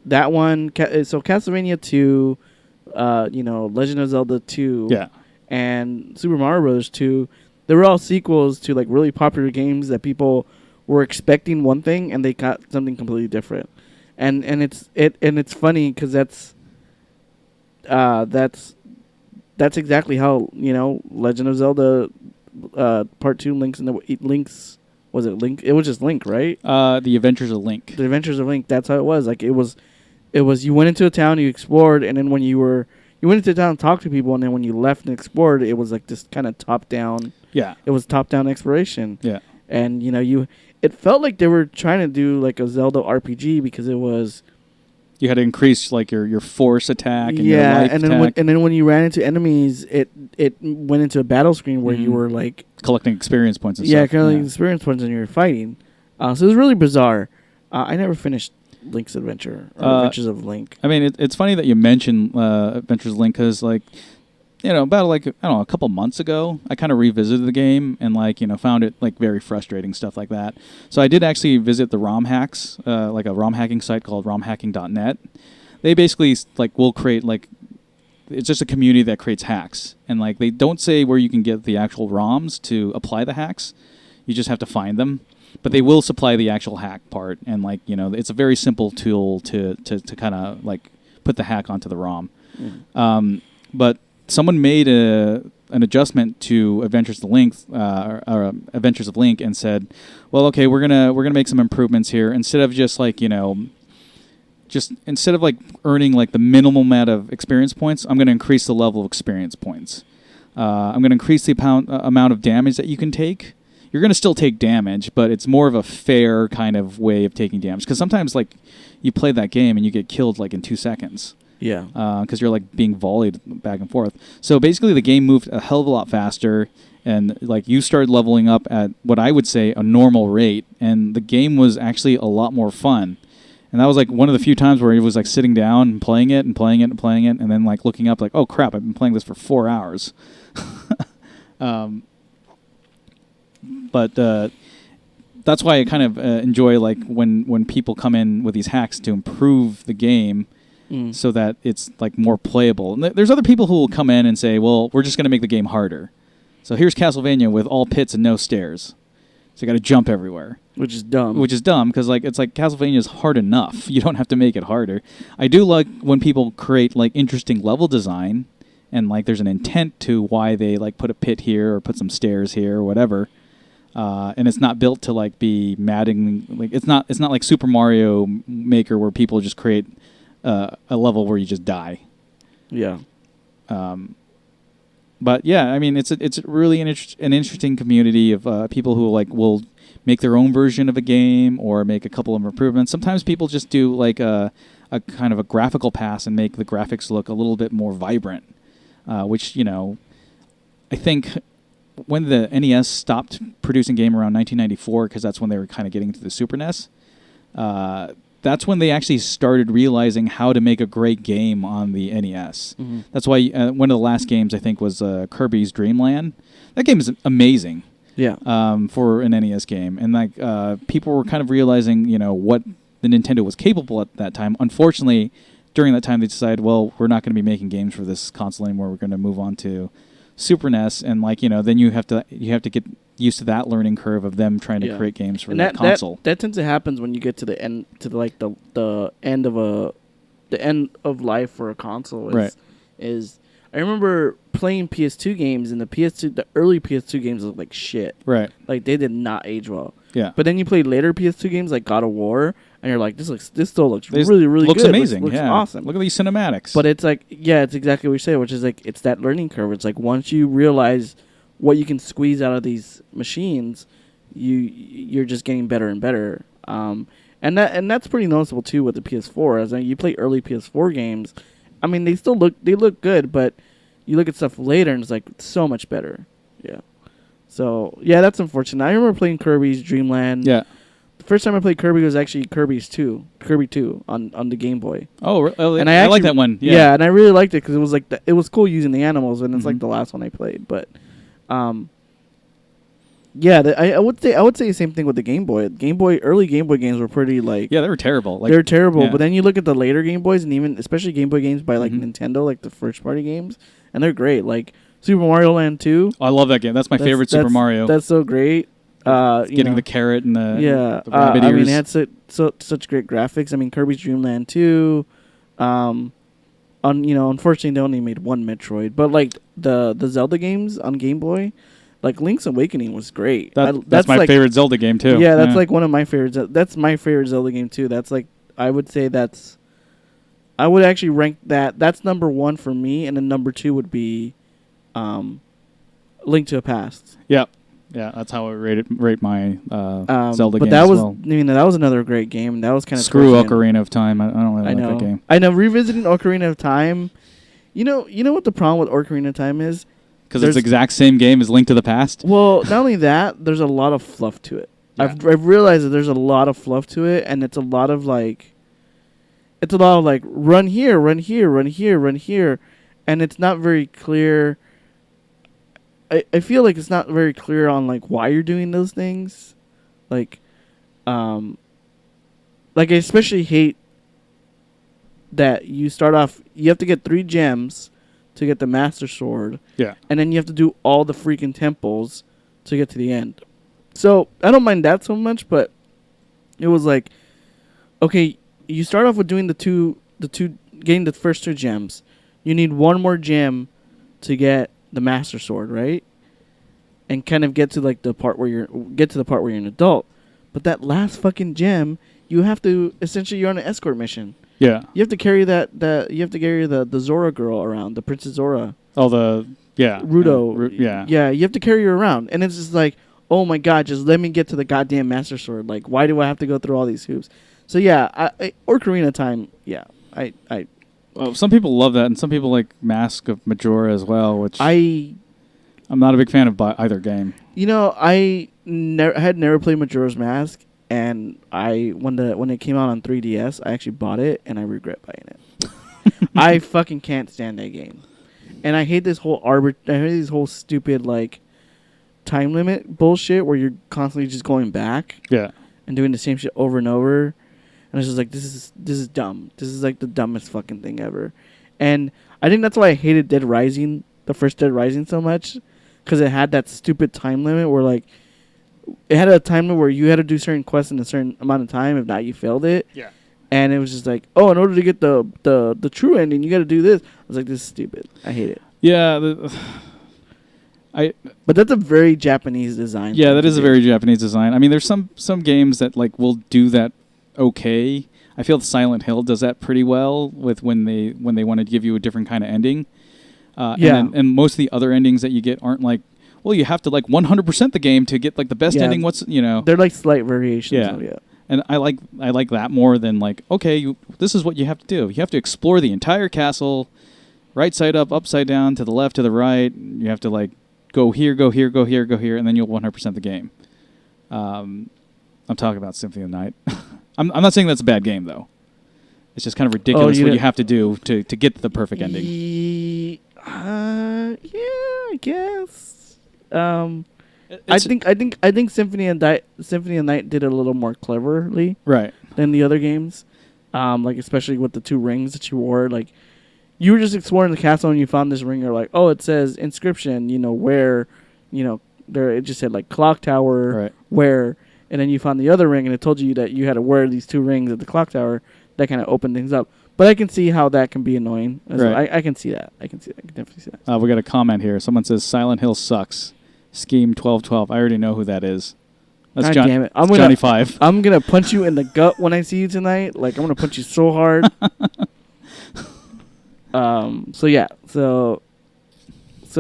That one, so Castlevania 2, Legend of Zelda 2, yeah, and Super Mario Bros. 2. They were all sequels to like really popular games that people were expecting one thing and they got something completely different. And it's funny because that's exactly how Legend of Zelda Part 2 Link's. Was it Link? It was just Link, right? The Adventures of Link. The Adventures of Link. That's how it was. Like it was you went into a town, you explored, and then when you went into town and talked to people, and then when you left and explored, it was like this kind of top down. Yeah. It was top down exploration. Yeah. And it felt like they were trying to do like a Zelda RPG because it was. You had to increase like your force attack and your life attack. And then when you ran into enemies, it went into a battle screen where you were like collecting experience points and stuff. Yeah, collecting experience points and you were fighting. So it was really bizarre. I never finished Link's Adventure or Adventures of Link. I mean, it's funny that you mentioned Adventures of Link because like about like I don't know a couple months ago, I kind of revisited the game and found it like very frustrating, stuff like that. So I did actually visit the ROM hacks, like a ROM hacking site called romhacking.net. They basically like will create like it's just a community that creates hacks, and like they don't say where you can get the actual ROMs to apply the hacks. You just have to find them. But they will supply the actual hack part, and it's a very simple tool to kind of like put the hack onto the ROM. But someone made an adjustment to Adventures of Link, Adventures of Link, and said, "Well, okay, we're gonna make some improvements here. Instead of just like earning like the minimal amount of experience points, I'm gonna increase the level of experience points." I'm going to increase the amount of damage that you can take. You're going to still take damage, but it's more of a fair kind of way of taking damage. Because sometimes, like, you play that game and you get killed, like, in 2 seconds. Yeah. Because you're, like, being volleyed back and forth. So basically the game moved a hell of a lot faster, and, like, you started leveling up at what I would say a normal rate, and the game was actually a lot more fun. And that was, like, one of the few times where it was, like, sitting down and playing it and playing it and playing it, and then, like, looking up, like, oh, crap, I've been playing this for 4 hours. But that's why I kind of enjoy, like, when people come in with these hacks to improve the game so that it's, like, more playable. And there's other people who will come in and say, well, we're just going to make the game harder. So here's Castlevania with all pits and no stairs. So you got to jump everywhere. Which is dumb. Which is dumb because, like, it's like Castlevania is hard enough. You don't have to make it harder. I do like when people create, like, interesting level design and, like, there's an intent to why they, like, put a pit here or put some stairs here or whatever. And it's not built to, like, be maddening. Like, it's not like Super Mario Maker where people just create a level where you just die. Yeah. But yeah, I mean, it's really an interesting community of people who, like, will make their own version of a game or make a couple of improvements. Sometimes people just do, like, a kind of a graphical pass and make the graphics look a little bit more vibrant, which, you know, I think when the NES stopped producing game around 1994, because that's when they were kind of getting into the Super NES, that's when they actually started realizing how to make a great game on the NES. Mm-hmm. That's why one of the last games, I think, was Kirby's Dream Land. That game is amazing. Yeah. For an NES game. And, like, people were kind of realizing, you know, what the Nintendo was capable at that time. Unfortunately, during that time, they decided, well, we're not going to be making games for this console anymore. We're going to move on to Super NES, and, like, you know, then you have to get used to that learning curve of them trying to create games for that console. That tends to happen when you get to the end, to the end of life for a console. Is I remember playing PS2 games, and the early PS2 games looked like shit. Right. Like, they did not age well. Yeah. But then you play later PS2 games like God of War, and you're like, this still looks really, really looks good. Amazing. Looks awesome. Look at these cinematics. But it's like, yeah, it's exactly what you say, which is like, it's that learning curve. It's like, once you realize what you can squeeze out of these machines, you're just getting better and better. And that's pretty noticeable too with the PS4. As you play early PS4 games, I mean, they look good, but you look at stuff later and it's like so much better. Yeah. So yeah, that's unfortunate. I remember playing Kirby's Dream Land. Yeah. The first time I played Kirby was actually Kirby 2 on the Game Boy. Oh, and I like that one. Yeah, and I really liked it because it was like it was cool using the animals, and it's like the last one I played. But, yeah, I would say the same thing with the Game Boy. Early Game Boy games were pretty like they were terrible. They were terrible. Yeah. But then you look at the later Game Boys, and even especially Game Boy games by like Nintendo, like the first party games, and they're great. Like Super Mario Land 2. Oh, I love that game. That's my favorite Super Mario. That's so great. Getting the carrot and the rabbit ears. I mean, it had such great graphics. I mean, Kirby's Dream Land 2. Unfortunately, they only made one Metroid, but like the Zelda games on Game Boy, like Link's Awakening was great. That's my favorite Zelda game too. Yeah, that's like one of my favorites. That's my favorite Zelda game too. That's like I would actually rank that. That's number 1 for me, and then number 2 would be Link to the Past. Yep. Yeah, that's how I rate my Zelda game. But that was another great game. That was kind of screw Ocarina of Time. I don't really like that game. I know. Revisiting Ocarina of Time, you know what the problem with Ocarina of Time is? Because it's the exact same game as Link to the Past. Well, not only that, there's a lot of fluff to it. Yeah. I've realized that there's a lot of fluff to it, and it's a lot of like run here, run here, run here, run here, and it's not very clear. I feel like it's not very clear on like why you're doing those things, like I especially hate that you start off. You have to get 3 gems to get the Master Sword. Yeah, and then you have to do all the freaking temples to get to the end. So I don't mind that so much, but it was like, okay, you start off with doing getting the first 2 gems. You need 1 more gem to get the Master Sword, right? And kind of get to like the part where you're an adult. But that last fucking gem, you have to essentially you're on an escort mission. Yeah. You have to carry the Zora girl around, the Princess Zora. Oh, Yeah. Rudo. Yeah. Yeah, you have to carry her around. And it's just like, oh my god, just let me get to the goddamn Master Sword. Like, why do I have to go through all these hoops? So yeah, Ocarina Time, yeah. Well, some people love that, and some people like Mask of Majora as well, which I'm not a big fan of either game. I had never played Majora's Mask, and when it came out on 3DS, I actually bought it, and I regret buying it. I fucking can't stand that game, and I hate this whole stupid like time limit bullshit where you're constantly just going back and doing the same shit over and over. And it's just like, this is dumb. This is like the dumbest fucking thing ever. And I think that's why I hated Dead Rising, the first Dead Rising, so much, because it had that stupid time limit where like it had a time limit where you had to do certain quests in a certain amount of time. If not, you failed it. Yeah. And it was just like, oh, in order to get the true ending, you got to do this. I was like, this is stupid. I hate it. Yeah. But that's a very Japanese design. Yeah, that is a very Japanese design. I mean, there's some games that like will do that. Okay, I feel Silent Hill does that pretty well with when they want to give you a different kind of ending. And most of the other endings that you get aren't like, well, you have to like 100% the game to get like the best ending. They're like slight variations. Yeah. And I like that more than like, okay, this is what you have to do. You have to explore the entire castle, right side up, upside down, to the left, to the right. You have to like go here, go here, go here, go here, and then you'll 100% the game. I'm talking about Symphony of the Night. I'm not saying that's a bad game, though. It's just kind of ridiculous what you have to do to get the perfect ending. Yeah, I guess. I think Symphony of the Night did it a little more cleverly, right, than the other games. Like especially with the 2 rings that you wore. Like you were just exploring the castle and you found this ring. You're like, oh, it says inscription. Where, there it just said like clock tower. Right. Where. And then you found the other ring, and it told you that you had to wear these 2 rings at the clock tower. That kind of opened things up. But I can see how that can be annoying. Right. I can see that. I can definitely see that. We got a comment here. Someone says Silent Hill sucks. Scheme 1212. I already know who that is. That's God damn it! Johnny 5. I'm gonna punch you in the gut when I see you tonight. Like I'm gonna punch you so hard. So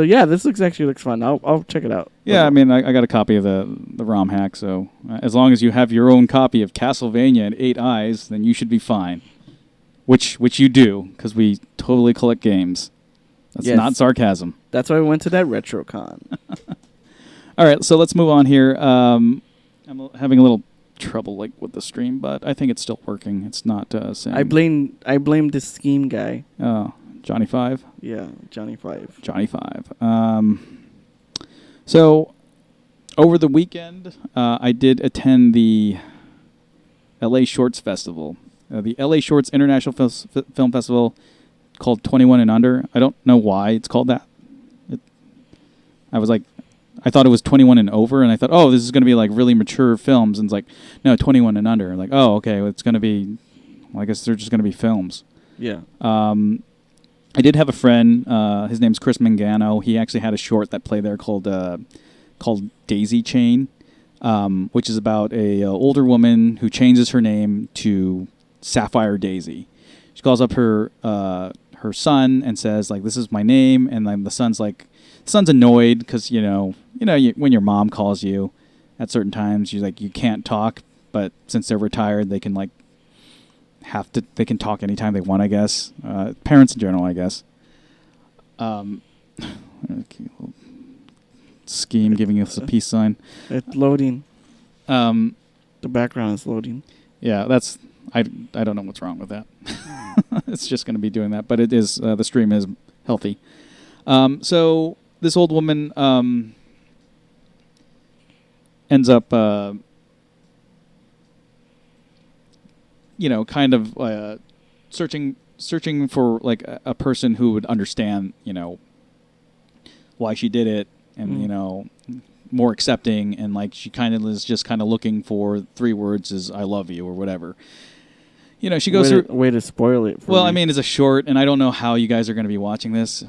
yeah, this looks fun. I'll check it out. Yeah, I mean, I got a copy of the ROM hack, so as long as you have your own copy of Castlevania and 8 Eyes, then you should be fine. Which you do, because we totally collect games. That's not sarcasm. That's why we went to that RetroCon. All right, so let's move on here. I'm having a little trouble with the stream, but I think it's still working. It's not saying. I blame this scheme guy. Oh, Johnny 5? Yeah, Johnny 5. Johnny 5. So, over the weekend, I did attend the LA Shorts Festival. The LA Shorts International Film Festival, called 21 and Under. I don't know why it's called that. I thought it was 21 and over, and I thought, oh, this is going to be like really mature films. And it's like, no, 21 and under. Like, oh, okay, well, it's going to be, well, I guess they're just going to be films. Yeah. I did have a friend. His name's Chris Mangano. He actually had a short that played there called Daisy Chain, which is about a older woman who changes her name to Sapphire Daisy. She calls up her son and says, like, this is my name, and then the son's annoyed because when your mom calls you at certain times, you can't talk, but since they're retired, they can they can talk anytime they want, I guess. Parents in general, I guess. Scheme giving us a peace sign. It's loading. The background is loading. Yeah, I don't know what's wrong with that. It's just going to be doing that, but it is the stream is healthy. So this old woman ends up kind of searching for like a person who would understand, why she did it, and more accepting, and like she kind of is just kind of looking for 3 words is "I love you" or whatever. She goes through. Way to spoil it. Well, I mean, it's a short, and I don't know how you guys are going to be watching this,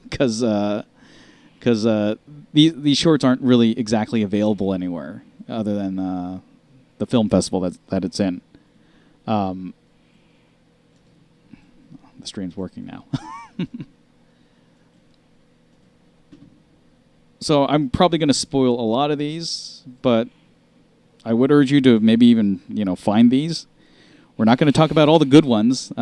because these shorts aren't really exactly available anywhere other than the film festival that it's in. The stream's working now. So I'm probably going to spoil a lot of these, but I would urge you to maybe even find these. We're not going to talk about all the good ones.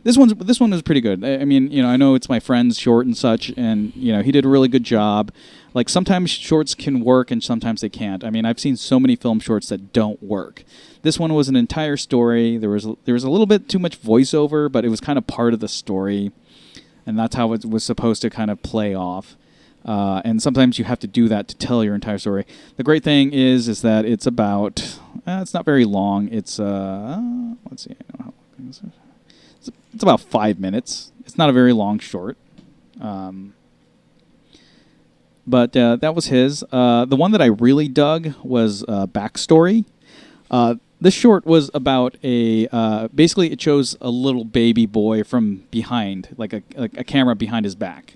This one is pretty good. I mean, I know it's my friend's short and such, and he did a really good job. Like sometimes shorts can work and sometimes they can't. I mean, I've seen so many film shorts that don't work. This one was an entire story. There was a little bit too much voiceover, but it was kind of part of the story, and that's how it was supposed to kind of play off. And sometimes you have to do that to tell your entire story. The great thing is that it's about. It's not very long. It's let's see. I know how long is it? It's about 5 minutes. It's not a very long short. But that was his. The one that I really dug was Backstory. This short was about basically it shows a little baby boy from behind, like a camera behind his back.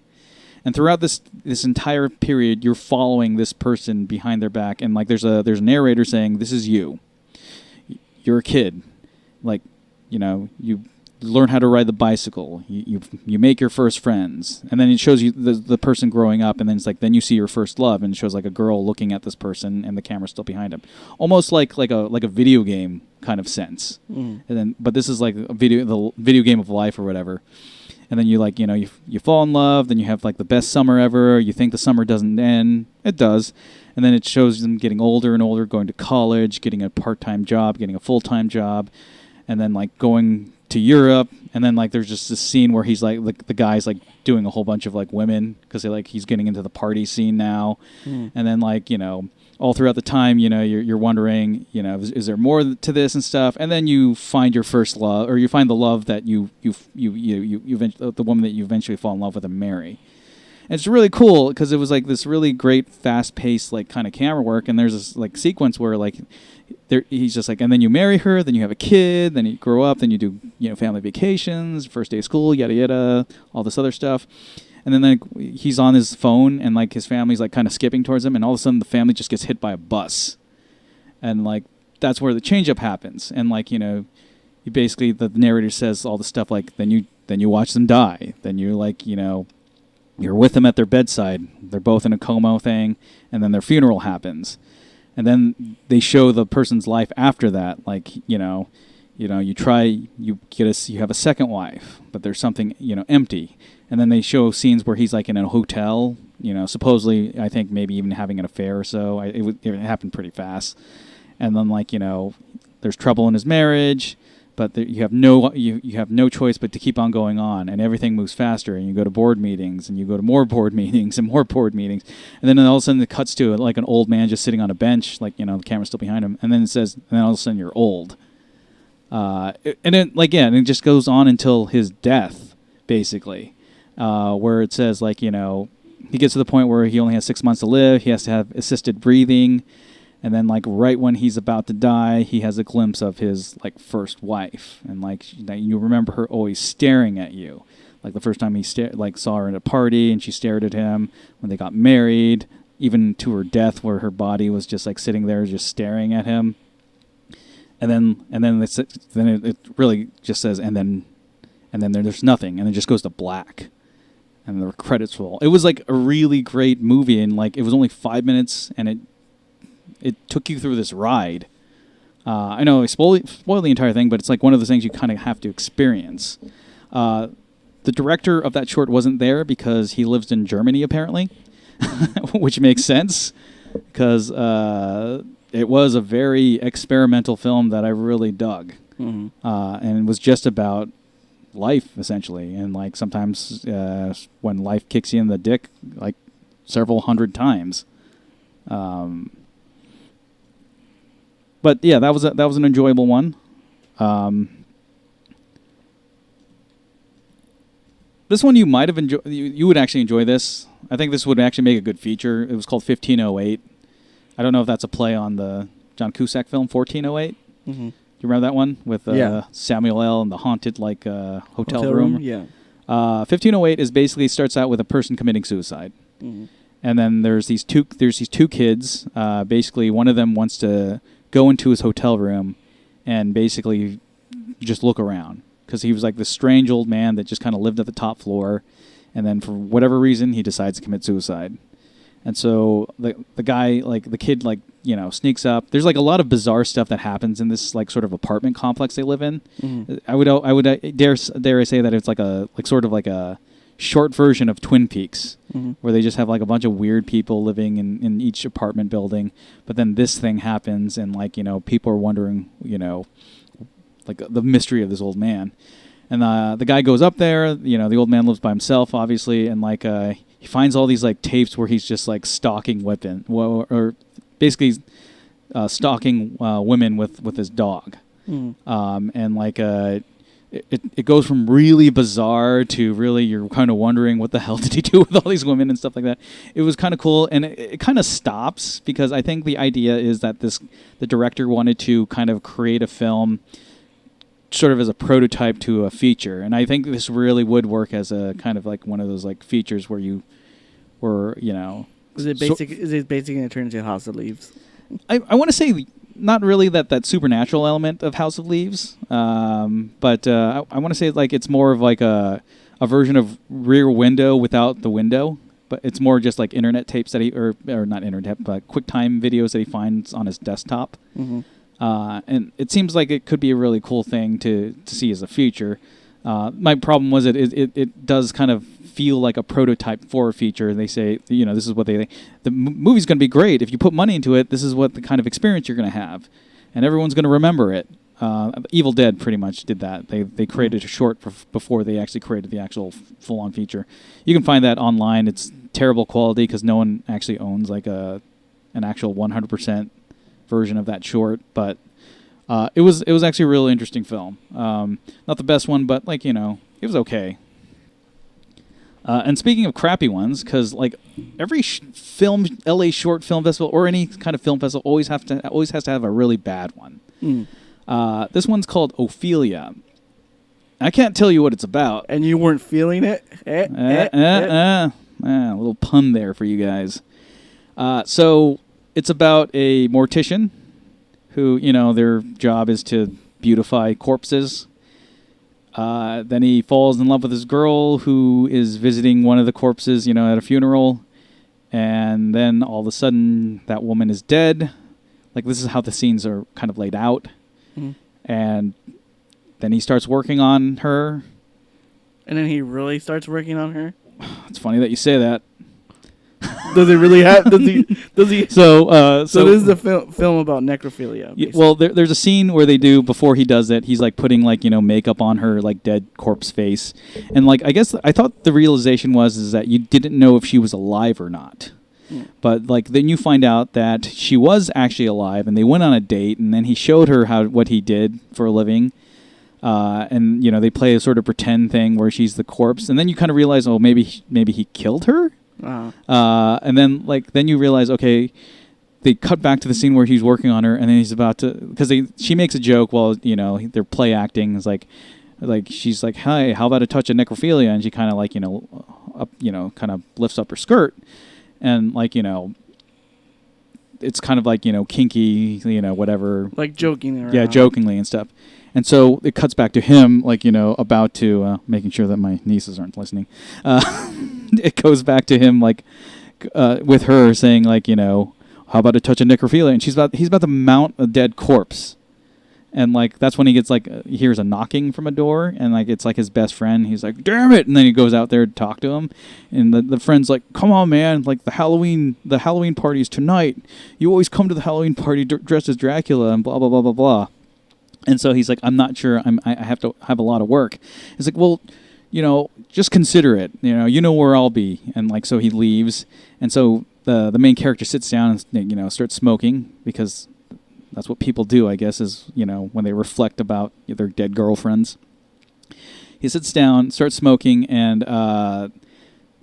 And throughout this entire period, you're following this person behind their back, and like there's a narrator saying, "This is you. You're a kid. Like, you learn how to ride the bicycle. You make your first friends, and then it shows you the person growing up, and then it's like then you see your first love, and it shows like a girl looking at this person, and the camera's still behind him, almost like a video game kind of sense. And then, but this is like the video game of life or whatever. And then you fall in love, then you have like the best summer ever. You think the summer doesn't end. It does. And then it shows them getting older and older, going to college, getting a part-time job, getting a full-time job, and then like going to Europe. And then like there's just this scene where he's like the guy's like doing a whole bunch of like women because he's getting into the party scene now. And then like all throughout the time, you're wondering, is there more to this and stuff? And then you find your first love, or you find the love that the woman that you eventually fall in love with and marry. And it's really cool because it was like this really great, fast-paced like kind of camera work. And there's this like sequence where like he's just like, and then you marry her, then you have a kid, then you grow up, then you do family vacations, first day of school, yada yada, all this other stuff. And then like he's on his phone, and like his family's like kind of skipping towards him, and all of a sudden the family just gets hit by a bus, and like that's where the change up happens. And like you basically the narrator says all the stuff like then you watch them die, then you like you're with them at their bedside, they're both in a coma thing, and then their funeral happens, and then they show the person's life after that, like you have a second wife, but there's something empty. And then they show scenes where he's like in a hotel, supposedly, I think maybe even having an affair or so. It happened pretty fast. And then like, there's trouble in his marriage, but you have no choice but to keep on going on, and everything moves faster, and you go to board meetings, and you go to more board meetings and more board meetings. And then all of a sudden it cuts to like an old man just sitting on a bench, like, the camera's still behind him. And then it says, and then all of a sudden you're old. And then like, and it just goes on until his death, basically. Where it says like, he gets to the point where he only has 6 months to live. He has to have assisted breathing. And then like right when he's about to die, he has a glimpse of his like first wife. And like you remember her always staring at you. Like the first time he saw her at a party, and she stared at him when they got married, even to her death, where her body was just like sitting there just staring at him. And then it really just says, and then there's nothing, and it just goes to black. And the credits roll. It was like a really great movie, and like it was only 5 minutes, and it took you through this ride. I know I spoiled the entire thing, but it's like one of those things you kind of have to experience. The director of that short wasn't there because he lives in Germany apparently, which makes sense because it was a very experimental film that I really dug, and it was just about life essentially, and like sometimes when life kicks you in the dick like several hundred times. But yeah, that was an enjoyable one. This one you might have enjoyed. You would actually enjoy this. I think this would actually make a good feature. It was called 1508. I don't know if that's a play on the John Cusack film 1408. Do you remember that one with Samuel L. and the haunted hotel room? Yeah. 1508 is basically starts out with a person committing suicide, and then there's these two kids. Basically, one of them wants to go into his hotel room and basically just look around because he was like this strange old man that just kind of lived at the top floor, and then for whatever reason he decides to commit suicide. And so the guy, like the kid, like, sneaks up. There's like a lot of bizarre stuff that happens in this like sort of apartment complex they live in. Mm-hmm. I would dare I say that it's like sort of like a short version of Twin Peaks, Mm-hmm. where they just have like a bunch of weird people living in each apartment building. But then this thing happens, and like, people are wondering, like the mystery of this old man. And the guy goes up there. The old man lives by himself, obviously, and like he finds all these like tapes where he's just like stalking or basically stalking women with his dog. Mm-hmm. And like it goes from really bizarre to really you're kind of wondering what the hell did he do with all these women and stuff like that. It was kind of cool, and it kind of stops because I think the idea is that the director wanted to kind of create a film sort of as a prototype to a feature, and I think this really would work as a kind of like one of those like features where you were, Is it basically going to turn into House of Leaves? I want to say not really that supernatural element of House of Leaves, but I want to say like it's more of like a version of Rear Window without the window, but it's more just like internet tapes that or not internet, but QuickTime videos that he finds on his desktop. Mm-hmm. And it seems like it could be a really cool thing to see as a feature. My problem was it does kind of feel like a prototype for a feature. They say, this is what they think. The movie's going to be great. If you put money into it, this is what the kind of experience you're going to have. And everyone's going to remember it. Evil Dead pretty much did that. They created a short before they actually created the actual full-on feature. You can find that online. It's terrible quality because no one actually owns like an actual 100% version of that short, but it was actually a really interesting film. Not the best one, but like, it was okay. And speaking of crappy ones, because like every LA Short Film Festival or any kind of film festival always has to have a really bad one. This one's called Ophelia. I can't tell you what it's about. And you weren't feeling it? A little pun there for you guys. So it's about a mortician who, their job is to beautify corpses. Then he falls in love with this girl who is visiting one of the corpses, at a funeral. And then all of a sudden, that woman is dead. Like, this is how the scenes are kind of laid out. Mm-hmm. And then he starts working on her. And then he really starts working on her? It's funny that you say that. Does it really have? Does he? So this is a film about necrophilia. Yeah, well, there's a scene where they do before he does it. He's like putting like makeup on her like dead corpse face, and like I guess I thought the realization is that you didn't know if she was alive or not. But like then you find out that she was actually alive, and they went on a date, and then he showed her what he did for a living. And they play a sort of pretend thing where she's the corpse, and then you kind of realize, oh, maybe he killed her. And then you realize, okay, they cut back to the scene where he's working on her, and then he's about to, because she makes a joke while they're play acting. It's like she's like, "Hi, how about a touch of necrophilia?" And she kind of like kind of lifts up her skirt, and like it's kind of like kinky, whatever, like joking around. Yeah, jokingly and stuff. And so it cuts back to him, like, about to, making sure that my nieces aren't listening. It goes back to him, like, with her saying, like, how about a touch of necrophilia? And he's about to mount a dead corpse. And, like, that's when he gets, like, he hears a knocking from a door, and, like, it's, like, his best friend. He's like, damn it! And then he goes out there to talk to him. And the friend's like, come on, man, like, the Halloween party is tonight. You always come to the Halloween party dressed as Dracula and blah, blah, blah, blah, blah. And so he's like, I'm not sure. I have to have a lot of work. He's like, well, just consider it. You know where I'll be. And like, so he leaves. And so the main character sits down and starts smoking, because that's what people do, I guess, is when they reflect about their dead girlfriends. He sits down, starts smoking, and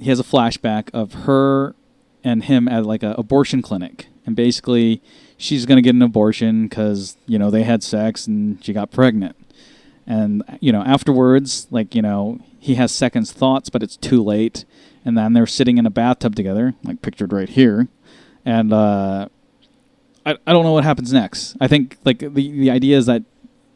he has a flashback of her and him at like an abortion clinic, and basically she's going to get an abortion because, they had sex and she got pregnant. And, afterwards, like, he has second thoughts, but it's too late. And then they're sitting in a bathtub together, like pictured right here. And I don't know what happens next. I think, like, the idea is that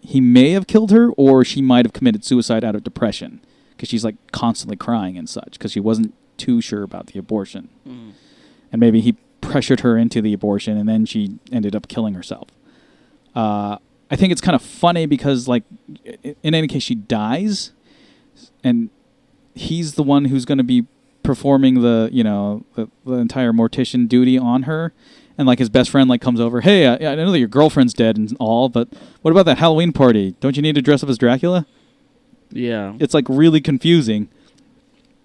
he may have killed her, or she might have committed suicide out of depression, because she's, like, constantly crying and such, because she wasn't too sure about the abortion. and maybe he pressured her into the abortion, and then she ended up killing herself. I think it's kind of funny because, like, in any case, she dies, and he's the one who's going to be performing the entire mortician duty on her. And, like, his best friend, like, comes over, hey, I know that your girlfriend's dead and all, but what about that Halloween party? Don't you need to dress up as Dracula? Yeah. It's, like, really confusing.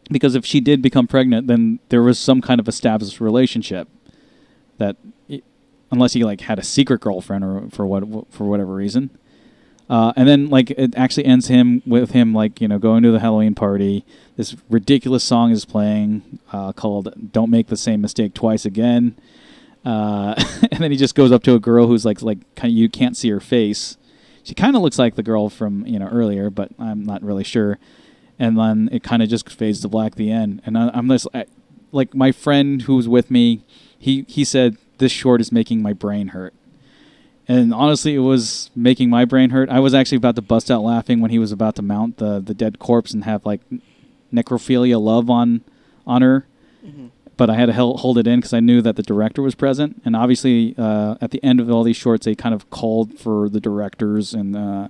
Because if she did become pregnant, then there was some kind of established relationship that, unless he, like, had a secret girlfriend or for whatever reason. And then, like, it actually ends with him, like, going to the Halloween party. This ridiculous song is playing called "Don't Make the Same Mistake Twice Again." And then he just goes up to a girl who's like kind of, you can't see her face. She kind of looks like the girl from earlier, but I'm not really sure. And then it kind of just fades to black at the end. And I'm just like, my friend who was with me, he said this short is making my brain hurt. And honestly, it was making my brain hurt. I was actually about to bust out laughing when he was about to mount the dead corpse and have, like, necrophilia love on her. Mm-hmm. But I had to hold it in because I knew that the director was present. And obviously, at the end of all these shorts, they kind of called for the directors and the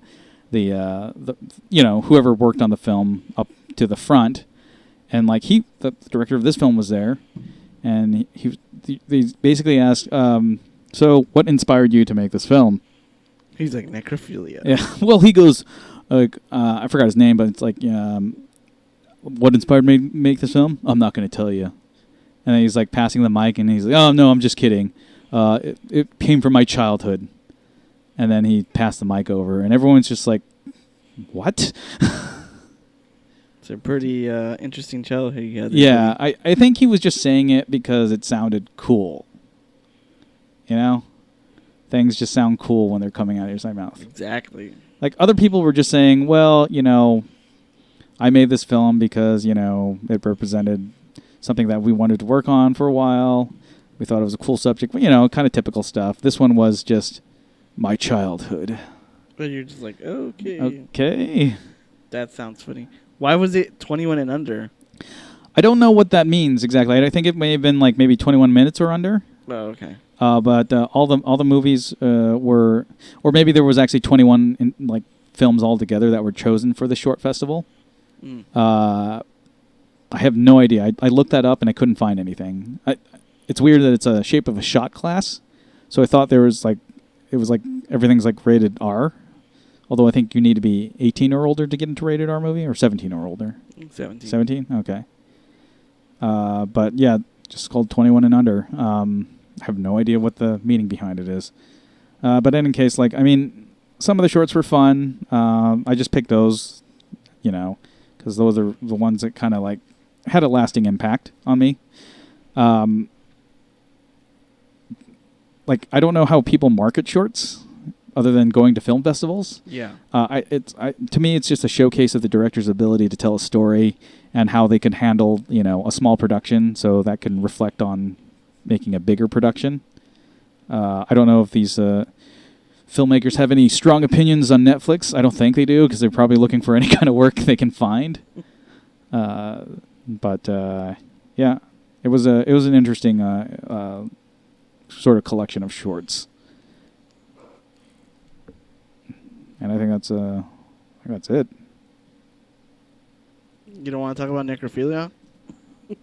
whoever worked on the film up to the front. And, like, the director of this film was there. And he basically asked, so what inspired you to make this film? He's like, necrophilia. Yeah. Well, he goes, I forgot his name, but it's like, what inspired me to make this film? I'm not going to tell you. And then he's like passing the mic, and he's like, oh, no, I'm just kidding. It came from my childhood. And then he passed the mic over, and everyone's just like, what? It's a pretty interesting childhood he had. Yeah, I think he was just saying it because it sounded cool. Things just sound cool when they're coming out of your mouth. Exactly. Like, other people were just saying, well, I made this film because, it represented something that we wanted to work on for a while. We thought it was a cool subject, kind of typical stuff. This one was just my childhood. But you're just like, okay. Okay. That sounds funny. Why was it 21 and under? I don't know what that means exactly. I think it may have been like maybe 21 minutes or under. Oh, okay. But all the movies were, or maybe there was actually 21 films altogether that were chosen for the short festival. I have no idea. I looked that up and I couldn't find anything. It's weird that it's a shape of a shot class, so I thought there was everything's like rated R. Although I think you need to be 18 or older to get into rated R movie, or 17 or older. 17. 17? Okay. But yeah, just called 21 and under. I have no idea what the meaning behind it is. But in any case, some of the shorts were fun. I just picked those, because those are the ones that kind of had a lasting impact on me. I don't know how people market shorts other than going to film festivals. Yeah. To me, it's just a showcase of the director's ability to tell a story and how they can handle, a small production so that can reflect on making a bigger production. I don't know if these filmmakers have any strong opinions on Netflix. I don't think they do, because they're probably looking for any kind of work they can find. But yeah, it was an interesting sort of collection of shorts. And I think that's it. You don't want to talk about necrophilia?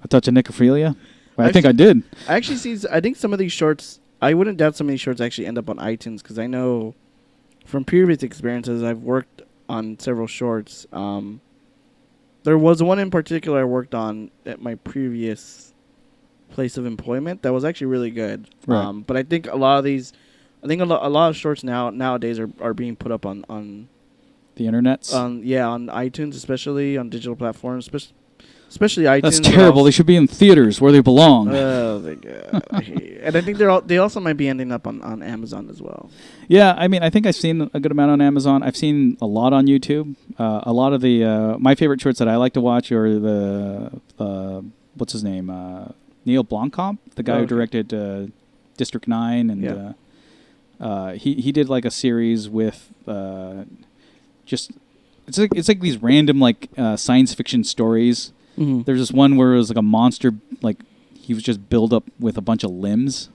A touch of necrophilia? I think I did. I think some of these shorts, I wouldn't doubt some of these shorts actually end up on iTunes, because I know from previous experiences, I've worked on several shorts. There was one in particular I worked on at my previous place of employment that was actually really good. Right. But I think a lot of these, a lot of shorts nowadays are being put up on the internets. On iTunes, especially on digital platforms, especially iTunes. That's terrible. They should be in theaters where they belong. Oh my god! And I think they also might be ending up on Amazon as well. Yeah, I think I've seen a good amount on Amazon. I've seen a lot on YouTube. A lot of the my favorite shorts that I like to watch are the what's his name, Neil Blomkamp, the guy who directed District 9, and he did a series with just it's like these random science fiction stories. Mm-hmm. There's this one where it was a monster, he was just built up with a bunch of limbs.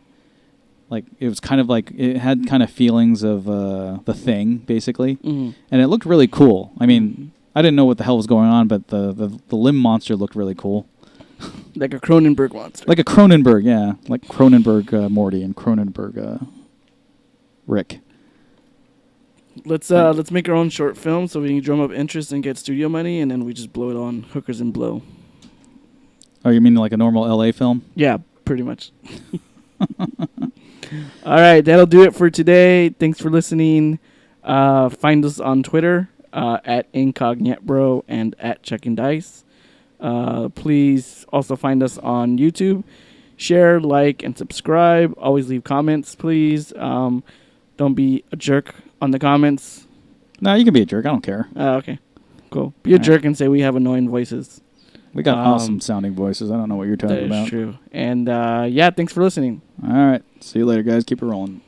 Like it was kind of like it had kind of feelings of The Thing, basically, Mm-hmm. and it looked really cool. I mean, I didn't know what the hell was going on, but the limb monster looked really cool. Like a Cronenberg monster. Like a Cronenberg, yeah, like Cronenberg Morty and Cronenberg Rick. Let's make our own short film so we can drum up interest and get studio money, and then we just blow it on hookers and blow. Oh, you mean like a normal LA film? Yeah, pretty much. All right, that'll do it for today. Thanks for listening. Find us on Twitter at incognitbro and at checking dice. Please also find us on YouTube. Share, like, and subscribe. Always leave comments, please. Don't be a jerk on the comments. No, you can be a jerk. I don't care. Okay, cool. Be a jerk and say we have annoying voices. We got awesome sounding voices. I don't know what you're talking about. That is true. And yeah, thanks for listening. All right. See you later, guys. Keep it rolling.